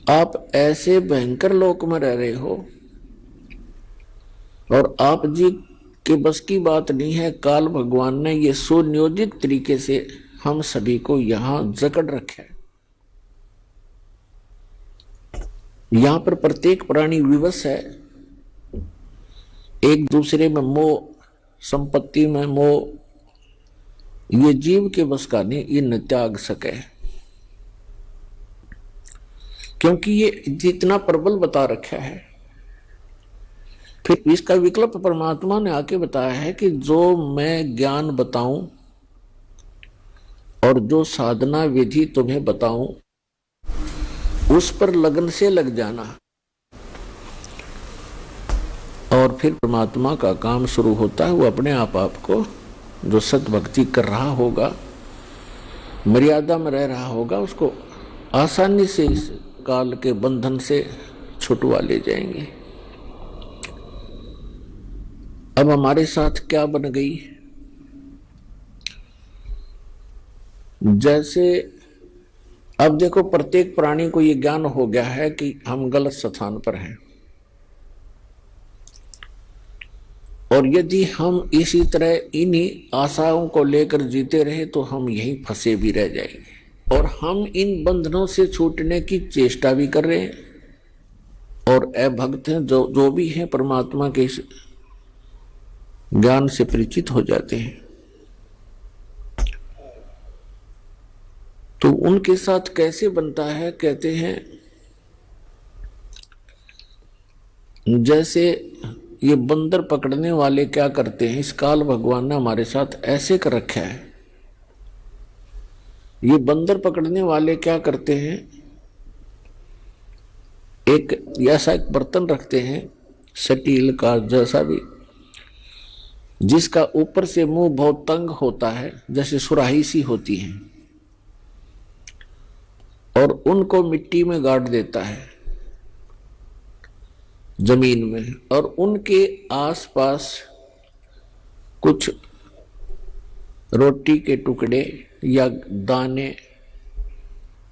आप ऐसे भयंकर लोक में रह रहे हो और आप जी कि बस की बात नहीं है। काल भगवान ने ये सुनियोजित तरीके से हम सभी को यहां जकड़ रखा है। यहां पर प्रत्येक प्राणी विवश है, एक दूसरे में मोह, संपत्ति में मोह, ये जीव के बस का नहीं, ये न त्याग सके, क्योंकि ये जितना प्रबल बता रखा है। फिर इसका विकल्प परमात्मा ने आके बताया है कि जो मैं ज्ञान बताऊं और जो साधना विधि तुम्हें बताऊं उस पर लगन से लग जाना, और फिर परमात्मा का काम शुरू होता है। वो अपने आप आपको जो सत भक्ति कर रहा होगा, मर्यादा में रह रहा होगा, उसको आसानी से इस काल के बंधन से छुटवा ले जाएंगे। अब हमारे साथ क्या बन गई, जैसे अब देखो प्रत्येक प्राणी को ये ज्ञान हो गया है कि हम गलत स्थान पर हैं, और यदि हम इसी तरह इन्हीं आशाओं को लेकर जीते रहे तो हम यहीं फंसे भी रह जाएंगे, और हम इन बंधनों से छूटने की चेष्टा भी कर रहे हैं। और अभक्त हैं जो भी हैं परमात्मा के ज्ञान से परिचित हो जाते हैं, तो उनके साथ कैसे बनता है। कहते हैं जैसे ये बंदर पकड़ने वाले क्या करते हैं, इस काल भगवान ने हमारे साथ ऐसे कर रखा है। ये बंदर पकड़ने वाले क्या करते हैं, एक ऐसा एक बर्तन रखते हैं स्टील का जैसा भी, जिसका ऊपर से मुंह बहुत तंग होता है, जैसे सुराही सी होती है, और उनको मिट्टी में गाड़ देता है जमीन में, और उनके आसपास कुछ रोटी के टुकड़े या दाने,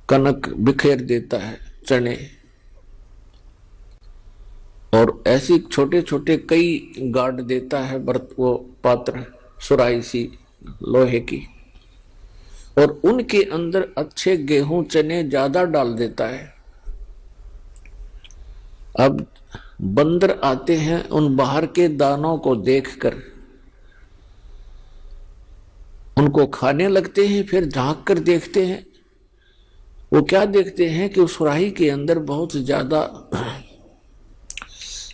कनक बिखेर देता है, चने, और ऐसी छोटे छोटे कई गाड़ देता है वो पात्र, सुराही सी लोहे की, और उनके अंदर अच्छे गेहूं चने ज्यादा डाल देता है। अब बंदर आते हैं, उन बाहर के दानों को देखकर उनको खाने लगते हैं, फिर झांक कर देखते हैं। वो क्या देखते हैं कि उस सुराही के अंदर बहुत ज्यादा,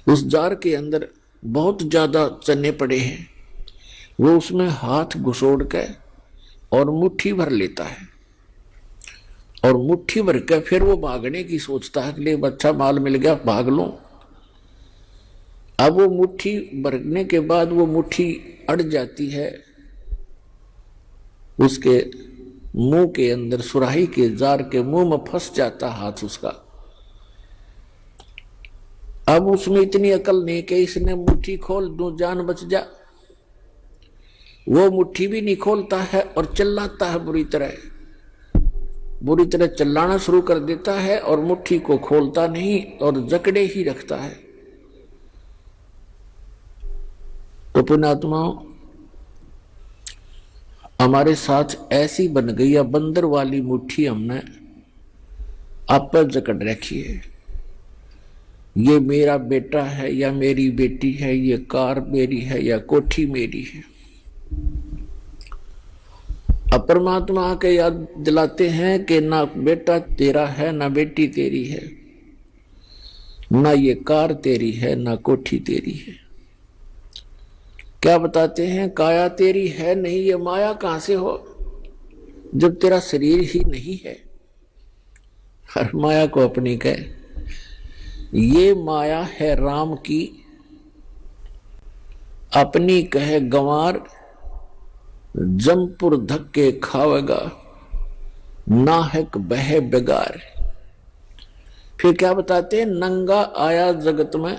उस जार के अंदर बहुत ज्यादा चने पड़े हैं। वो उसमें हाथ घुसोड़ के और मुट्ठी भर लेता है, और मुट्ठी भर के फिर वो भागने की सोचता है कि अच्छा माल मिल गया, भाग लूं। अब वो मुट्ठी भरने के बाद वो मुट्ठी अड़ जाती है उसके मुंह के अंदर, सुराही के जार के मुंह में फंस जाता हाथ उसका। अब उसमें इतनी अकल नहीं कि इसने मुट्ठी खोल दूं, जान बच जा। वो मुट्ठी भी नहीं खोलता है और चिल्लाता है, बुरी तरह चिल्लाना शुरू कर देता है, और मुट्ठी को खोलता नहीं और जकड़े ही रखता है। तो पुण्यात्माओं, हमारे साथ ऐसी बन गई या बंदर वाली मुट्ठी हमने आप पर जकड़ रखी है। ये मेरा बेटा है या मेरी बेटी है, ये कार मेरी है या कोठी मेरी है। अब परमात्मा आके याद दिलाते हैं कि ना बेटा तेरा है, ना बेटी तेरी है, ना ये कार तेरी है, ना कोठी तेरी है। क्या बताते हैं, काया तेरी है नहीं, ये माया कहां से हो जब तेरा शरीर ही नहीं है। हर माया को अपनी कहे, ये माया है राम की, अपनी कहे गंवार, जमपुर धक्के खावेगा, नाहक बहे बेगार। फिर क्या बताते हैं, नंगा आया जगत में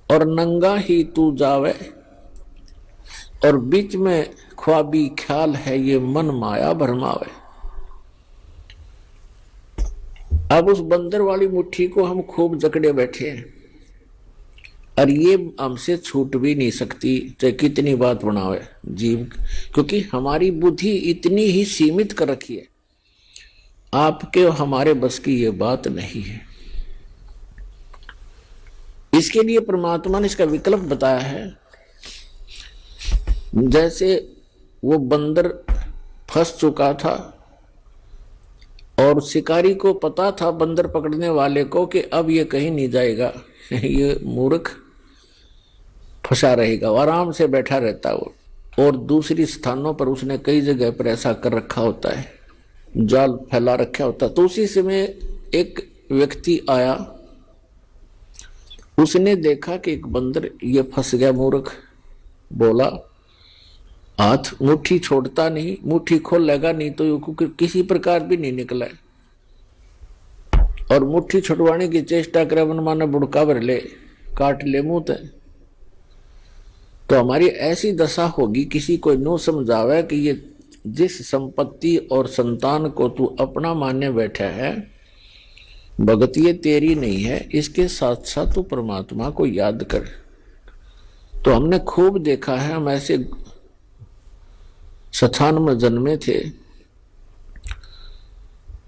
और नंगा ही तू जावे, और बीच में ख्वाबी ख्याल है ये मन माया भरमावे। अब उस बंदर वाली मुट्ठी को हम खूब जकड़े बैठे हैं। और ये हमसे छूट भी नहीं सकती, चाहे कितनी बात बनावे जीव, क्योंकि हमारी बुद्धि इतनी ही सीमित कर रखी है। आपके और हमारे बस की ये बात नहीं है। इसके लिए परमात्मा ने इसका विकल्प बताया है। जैसे वो बंदर फंस चुका था और शिकारी को पता था, बंदर पकड़ने वाले को, कि अब ये कहीं नहीं जाएगा, ये मूर्ख फंसा रहेगा, आराम से बैठा रहता वो। और दूसरी स्थानों पर उसने कई जगह पर ऐसा कर रखा होता है, जाल फैला रखा होता है। तो उसी समय एक व्यक्ति आया, उसने देखा कि एक बंदर ये फंस गया, मूर्ख। बोला, हाथ मुट्ठी छोड़ता नहीं, मुट्ठी खोल लेगा नहीं तो किसी प्रकार भी नहीं निकला है। और मुट्ठी छुड़वाने की चेष्टा करे, मन माने बुड़का भर ले, काट ले मुंह ते। तो हमारी ऐसी दशा होगी, किसी को नो समझावे कि ये जिस संपत्ति और संतान को तू अपना मानने बैठा है, भगत ये तेरी नहीं है, इसके साथ साथ तू परमात्मा को याद कर। तो हमने खूब देखा है, हम ऐसे स्थान में जन्मे थे,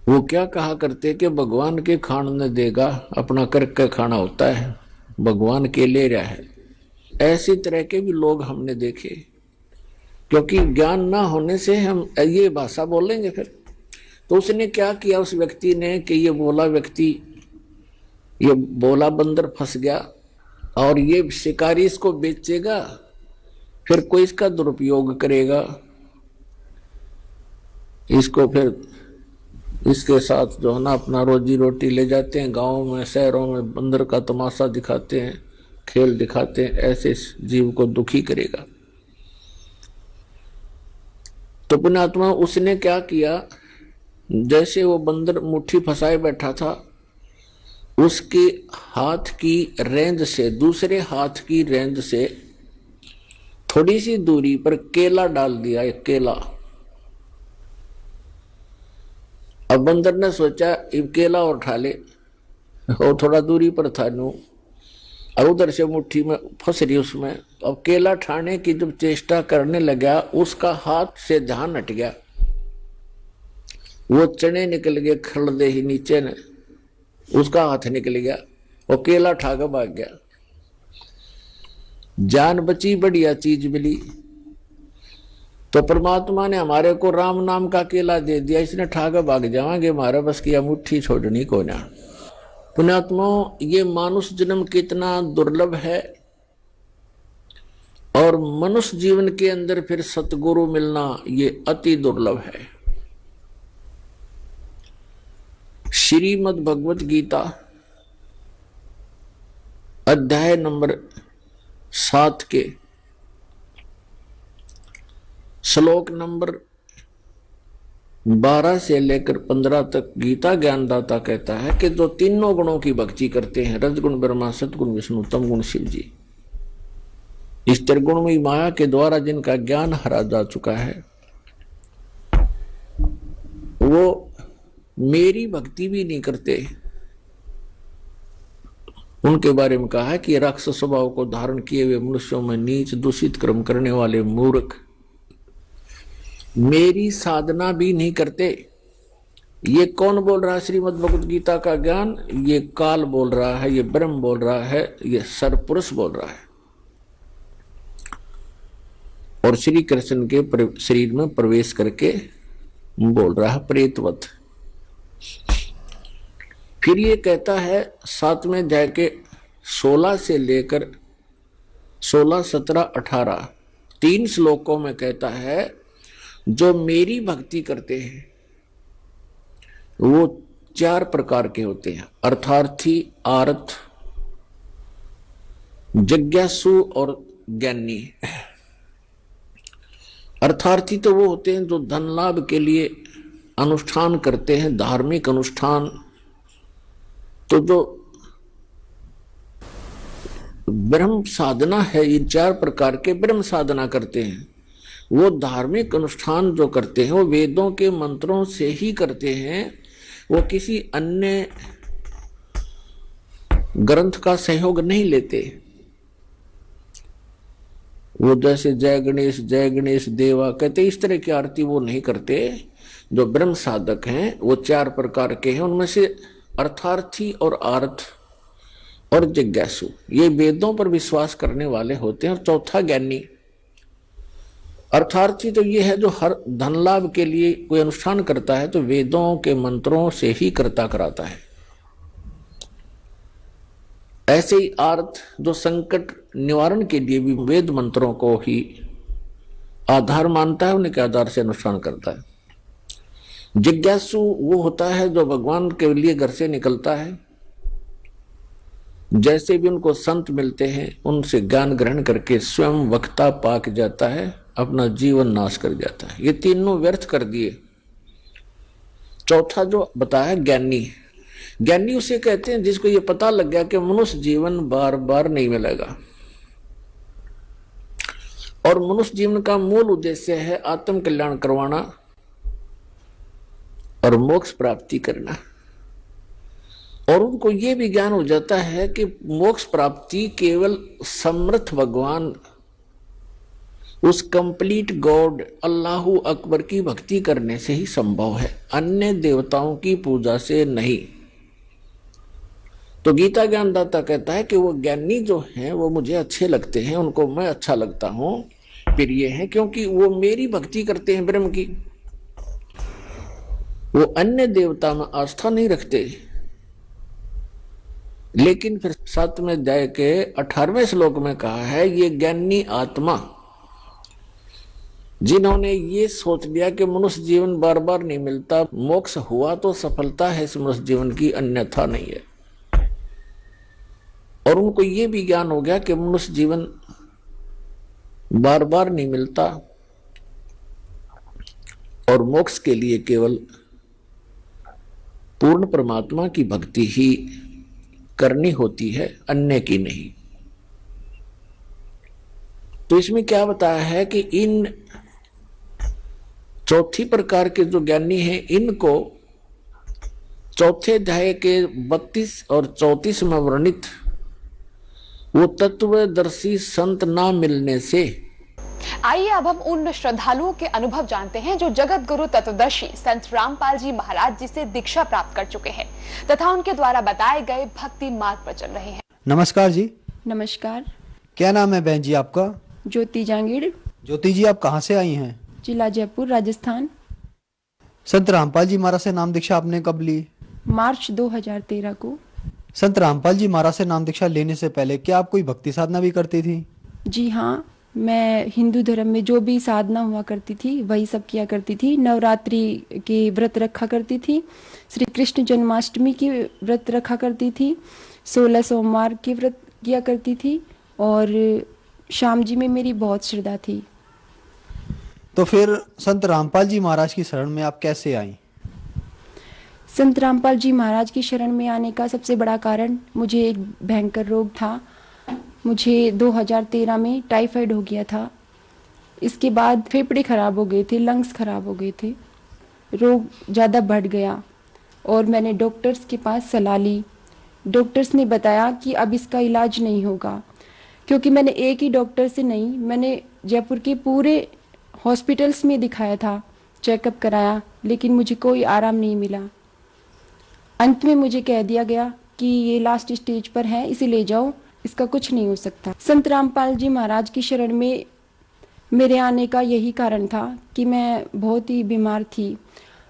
वो क्या कहा करते कि भगवान के खान ने देगा, अपना करके खाना होता है, भगवान के ले रहा है। ऐसी तरह के भी लोग हमने देखे, क्योंकि ज्ञान ना होने से हम ये भाषा बोलेंगे फिर। तो उसने क्या किया उस व्यक्ति ने कि ये बोला व्यक्ति, ये बोला बंदर फंस गया और ये शिकारी इसको बेचेगा, फिर कोई इसका दुरुपयोग करेगा, इसको फिर इसके साथ जो है ना अपना रोजी रोटी ले जाते हैं, गाँव में शहरों में बंदर का तमाशा दिखाते हैं, खेल दिखाते हैं, ऐसे जीव को दुखी करेगा। तो पुण्यात्मा उसने क्या किया, जैसे वो बंदर मुट्ठी फंसाए बैठा था, उसके हाथ की रेंज से दूसरे हाथ की रेंज से थोड़ी सी दूरी पर केला डाल दिया, एक केला। अब बंदर ने सोचा केला और उठा ले, और थोड़ा दूरी पर था नू, और उधर से मुट्ठी में फंस रही उसमें। अब केला ठाने की जब चेष्टा करने लगा, उसका हाथ से ध्यान हट गया, वो चने निकल गए खड़दे ही नीचे ने, उसका हाथ निकल गया, वो केला ठा के भाग गया। जान बची, बढ़िया चीज मिली। तो परमात्मा ने हमारे को राम नाम का केला दे दिया, इसने ठा के भाग जावांगे, हमारा बस किया मुट्ठी छोड़नी को ना। पुण्यात्मा, ये मानुष जन्म कितना दुर्लभ है, और मनुष्य जीवन के अंदर फिर सतगुरु मिलना ये अति दुर्लभ है। श्रीमद् भगवत गीता अध्याय नंबर 7 के श्लोक नंबर 12 से लेकर 15 तक गीता ज्ञानदाता कहता है कि जो तीनों गुणों की भक्ति करते हैं, रजगुण ब्रह्मा, सतगुण विष्णु, तम गुण शिव जी, इस त्रिगुणमयी माया के द्वारा जिनका ज्ञान हरा जा चुका है, वो मेरी भक्ति भी नहीं करते। उनके बारे में कहा है कि राक्षस स्वभाव को धारण किए हुए मनुष्यों में नीच दूषित कर्म करने वाले मूर्ख मेरी साधना भी नहीं करते। ये कौन बोल रहा है? श्रीमद् भगवत गीता का ज्ञान ये काल बोल रहा है, ये ब्रह्म बोल रहा है, ये सरपुरुष बोल रहा है, और श्री कृष्ण के शरीर में प्रवेश करके बोल रहा है प्रेतवत। फिर ये कहता है 7वें अध्याय के 16 से लेकर 16, 17, 18 3 श्लोकों में कहता है जो मेरी भक्ति करते हैं वो 4 प्रकार के होते हैं, अर्थार्थी, आर्थ, जिज्ञासु और ज्ञानी। अर्थार्थी तो वो होते हैं जो धन लाभ के लिए अनुष्ठान करते हैं, धार्मिक अनुष्ठान। तो जो ब्रह्म साधना है, इन 4 प्रकार के ब्रह्म साधना करते हैं, वो धार्मिक अनुष्ठान जो करते हैं वो वेदों के मंत्रों से ही करते हैं, वो किसी अन्य ग्रंथ का सहयोग नहीं लेते। वो जैसे जय गणेश देवा कहते, इस तरह की आरती वो नहीं करते। जो ब्रह्म साधक हैं वो 4 प्रकार के हैं, उनमें से अर्थार्थी और आर्थ और जिज्ञासु, ये वेदों पर विश्वास करने वाले होते हैं। और चौथा ज्ञानी। अर्थार्थी तो ये है जो हर धन लाभ के लिए कोई अनुष्ठान करता है तो वेदों के मंत्रों से ही करता कराता है। ऐसे ही आर्थ जो संकट निवारण के लिए भी वेद मंत्रों को ही आधार मानता है, उन्हीं के आधार से अनुष्ठान करता है। जिज्ञासु वो होता है जो भगवान के लिए घर से निकलता है, जैसे भी उनको संत मिलते हैं उनसे ज्ञान ग्रहण करके स्वयं वक्ता पाक जाता है, अपना जीवन नाश कर जाता है। ये तीनों व्यर्थ कर दिए। चौथा जो बताया ज्ञानी, ज्ञानी उसे कहते हैं जिसको ये पता लग गया कि मनुष्य जीवन बार बार नहीं मिलेगा और मनुष्य जीवन का मूल उद्देश्य है आत्म कल्याण करवाना और मोक्ष प्राप्ति करना। और उनको ये भी ज्ञान हो जाता है कि मोक्ष प्राप्ति केवल समर्थ भगवान, उस कंप्लीट गॉड अल्लाहु अकबर की भक्ति करने से ही संभव है, अन्य देवताओं की पूजा से नहीं। तो गीता ज्ञानदाता कहता है कि वो ज्ञानी जो हैं वो मुझे अच्छे लगते हैं, उनको मैं अच्छा लगता हूं, प्रिय हैं, क्योंकि वो मेरी भक्ति करते हैं ब्रह्म की, वो अन्य देवता में आस्था नहीं रखते। लेकिन फिर 7वें अध्याय के 18वें श्लोक में कहा है ये ज्ञानी आत्मा जिन्होंने ये सोच लिया कि मनुष्य जीवन बार बार नहीं मिलता, मोक्ष हुआ तो सफलता है इस मनुष्य जीवन की, अन्यथा नहीं है। और उनको ये भी ज्ञान हो गया कि मनुष्य जीवन बार बार नहीं मिलता और मोक्ष के लिए केवल पूर्ण परमात्मा की भक्ति ही करनी होती है, अन्य की नहीं। तो इसमें क्या बताया है कि इन चौथी प्रकार के जो ज्ञानी हैं इनको चौथे अध्याय के 32 और 34 में वर्णित वो तत्वदर्शी संत ना मिलने से। आइए अब हम उन श्रद्धालुओं के अनुभव जानते हैं जो जगत गुरु तत्वदर्शी संत रामपाल जी महाराज जी से दीक्षा प्राप्त कर चुके हैं तथा उनके द्वारा बताए गए भक्ति मार्ग पर चल रहे हैं। नमस्कार जी। नमस्कार। क्या नाम है बहन जी आपका? ज्योति जांगीड़। ज्योति जी, आप कहाँ से आई हैं? जिला जयपुर, राजस्थान। संत रामपाल जी महाराज से नाम दीक्षा आपने कब ली? मार्च 2013 को। संत रामपाल जी महाराज से नाम दीक्षा लेने से पहले क्या आप कोई भक्ति साधना भी करती थी? जी हाँ, मैं हिंदू धर्म में जो भी साधना हुआ करती थी वही सब किया करती थी। नवरात्रि के व्रत रखा करती थी, श्री कृष्ण जन्माष्टमी की व्रत रखा करती थी, 16 सोमवार के व्रत किया करती थी और श्याम जी में मेरी बहुत श्रद्धा थी। तो फिर संत रामपाल जी महाराज की शरण में आप कैसे आई? संत रामपाल जी महाराज की शरण में आने का सबसे बड़ा कारण, मुझे एक भयंकर रोग था। मुझे 2013 में टाइफाइड हो गया था। इसके बाद फेफड़े खराब हो गए थे, लंग्स खराब हो गए थे, रोग ज़्यादा बढ़ गया और मैंने डॉक्टर्स के पास सलाह ली। डॉक्टर्स ने बताया कि अब इसका इलाज नहीं होगा, क्योंकि मैंने एक ही डॉक्टर से नहीं, मैंने जयपुर के पूरे हॉस्पिटल्स में दिखाया था, चेकअप कराया, लेकिन मुझे कोई आराम नहीं मिला। अंत में मुझे कह दिया गया कि ये लास्ट स्टेज पर है, इसे ले जाओ, इसका कुछ नहीं हो सकता। संत रामपाल जी महाराज की शरण में मेरे आने का यही कारण था कि मैं बहुत ही बीमार थी।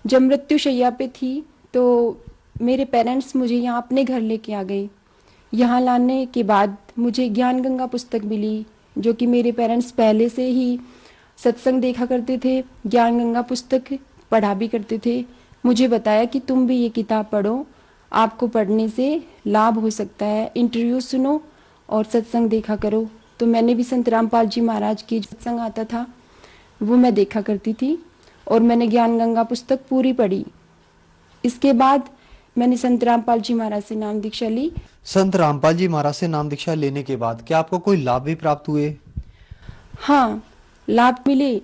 जब मृत्यु शैया पे थी तो मेरे पेरेंट्स मुझे यहाँ अपने घर लेके आ गए। यहाँ लाने के बाद मुझे ज्ञान गंगा पुस्तक मिली, जो कि मेरे पेरेंट्स पहले से ही सत्संग देखा करते थे, ज्ञान गंगा पुस्तक पढ़ा भी करते थे। मुझे बताया कि तुम भी ये किताब पढ़ो, आपको पढ़ने से लाभ हो सकता है, इंटरव्यू सुनो और सत्संग देखा करो। तो मैंने भी संत रामपाल जी महाराज की सत्संग आता था वो मैं देखा करती थी और मैंने ज्ञान गंगा पुस्तक पूरी पढ़ी। इसके बाद मैंने संत रामपाल जी महाराज से नाम दीक्षा ली। संत रामपाल जी महाराज से नाम दीक्षा लेने के बाद क्या आपको कोई लाभ भी प्राप्त हुए? हाँ, लाभ मिले।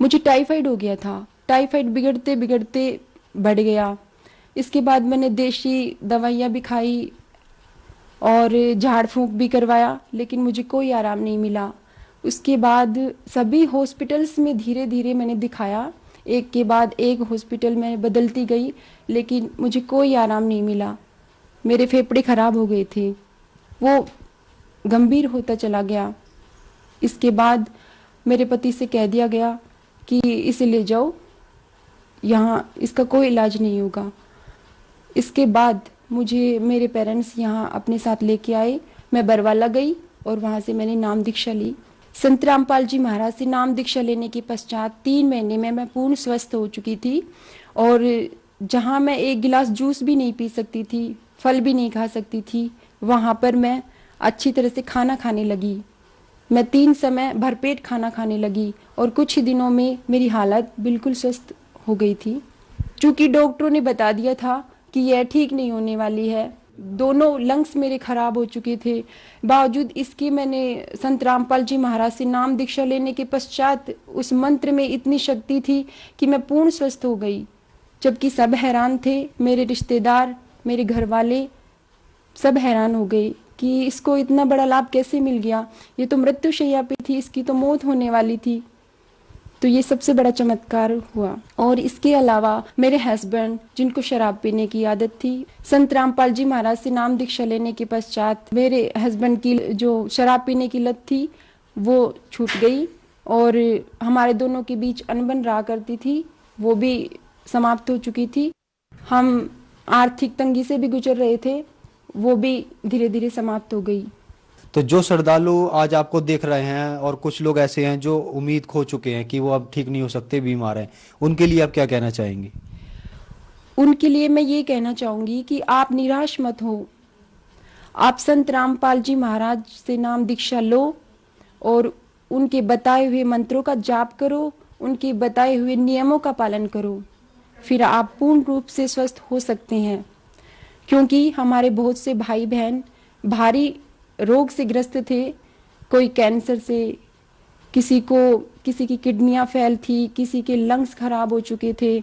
मुझे टाइफाइड हो गया था, टाइफाइड बिगड़ते बिगड़ते बढ़ गया। इसके बाद मैंने देशी दवाइयाँ भी खाई, और झाड़ फूंक भी करवाया, लेकिन मुझे कोई आराम नहीं मिला। उसके बाद सभी हॉस्पिटल्स में धीरे धीरे मैंने दिखाया, एक के बाद एक हॉस्पिटल में बदलती गई, लेकिन मुझे कोई आराम नहीं मिला। मेरे फेफड़े खराब हो गए थे, वो गंभीर होता चला गया। इसके बाद मेरे पति से कह दिया गया कि इसे ले जाओ, यहाँ इसका कोई इलाज नहीं होगा। इसके बाद मुझे मेरे पेरेंट्स यहाँ अपने साथ लेके आए। मैं बरवाला गई और वहाँ से मैंने नाम दीक्षा ली। संत रामपाल जी महाराज से नाम दीक्षा लेने के पश्चात 3 महीने में मैं पूर्ण स्वस्थ हो चुकी थी, और जहाँ मैं एक गिलास जूस भी नहीं पी सकती थी, फल भी नहीं खा सकती थी, वहाँ पर मैं अच्छी तरह से खाना खाने लगी। मैं 3 समय भरपेट खाना खाने लगी और कुछ ही दिनों में मेरी हालत बिल्कुल स्वस्थ हो गई थी। चूँकि डॉक्टरों ने बता दिया था कि यह ठीक नहीं होने वाली है, दोनों लंग्स मेरे खराब हो चुके थे, बावजूद इसके मैंने संत रामपाल जी महाराज से नाम दीक्षा लेने के पश्चात उस मंत्र में इतनी शक्ति थी कि मैं पूर्ण स्वस्थ हो गई। जबकि सब हैरान थे, मेरे रिश्तेदार, मेरे घर वाले सब हैरान हो गए कि इसको इतना बड़ा लाभ कैसे मिल गया, ये तो मृत्युशैया पे थी, इसकी तो मौत होने वाली थी। तो ये सबसे बड़ा चमत्कार हुआ। और इसके अलावा मेरे हस्बैंड, जिनको शराब पीने की आदत थी, संत रामपाल जी महाराज से नाम दीक्षा लेने के पश्चात मेरे हस्बैंड की जो शराब पीने की लत थी वो छूट गई, और हमारे दोनों के बीच अनबन रहा करती थी वो भी समाप्त हो चुकी थी। हम आर्थिक तंगी से भी गुजर रहे थे, वो भी धीरे धीरे समाप्त हो गई। तो जो श्रद्धालु आज आपको देख रहे हैं और कुछ लोग ऐसे हैं जो उम्मीद खो चुके हैं कि वो अब ठीक नहीं हो सकते, बीमार हैं, उनके लिए आप क्या कहना चाहेंगे? उनके लिए मैं ये कहना चाहूंगी कि आप निराश मत हो। आप संत रामपाल जी महाराज से नाम दीक्षा लो और उनके बताए हुए मंत्रों का जाप करो, उनके बताए हुए नियमों का पालन करो, फिर आप पूर्ण रूप से स्वस्थ हो सकते हैं। क्योंकि हमारे बहुत से भाई बहन भारी रोग से ग्रस्त थे, कोई कैंसर से, किसी की किडनियां फेल थी, किसी के लंग्स खराब हो चुके थे,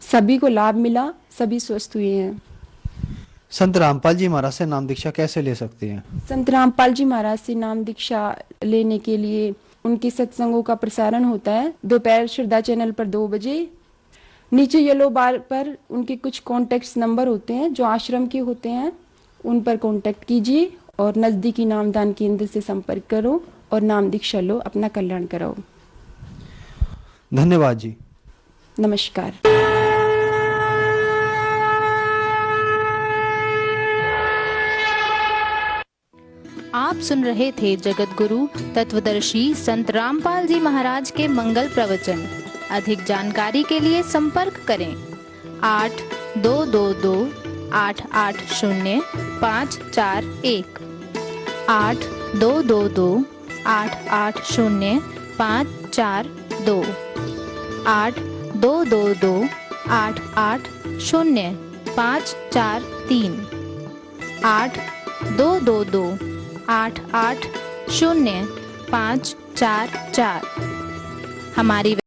सभी को लाभ मिला, सभी स्वस्थ हुए हैं। संत रामपाल जी महाराज से नाम दीक्षा कैसे ले सकते हैं? संत रामपाल जी महाराज से नाम दीक्षा लेने के लिए उनके सत्संगों का प्रसारण होता है दोपहर श्रद्धा चैनल पर 2 बजे। नीचे येलो बार पर उनके कुछ कॉन्टेक्ट नंबर होते हैं जो आश्रम के होते हैं, उन पर कॉन्टेक्ट कीजिए और नजदीकी नामदान केंद्र से संपर्क करो और नाम दीक्षा लो, अपना कल्याण कराओ। धन्यवाद जी। नमस्कार। आप सुन रहे थे जगत गुरु तत्वदर्शी संत रामपाल जी महाराज के मंगल प्रवचन। अधिक जानकारी के लिए संपर्क करें 8222880541 8222880542 8222880543 8222880544 हमारी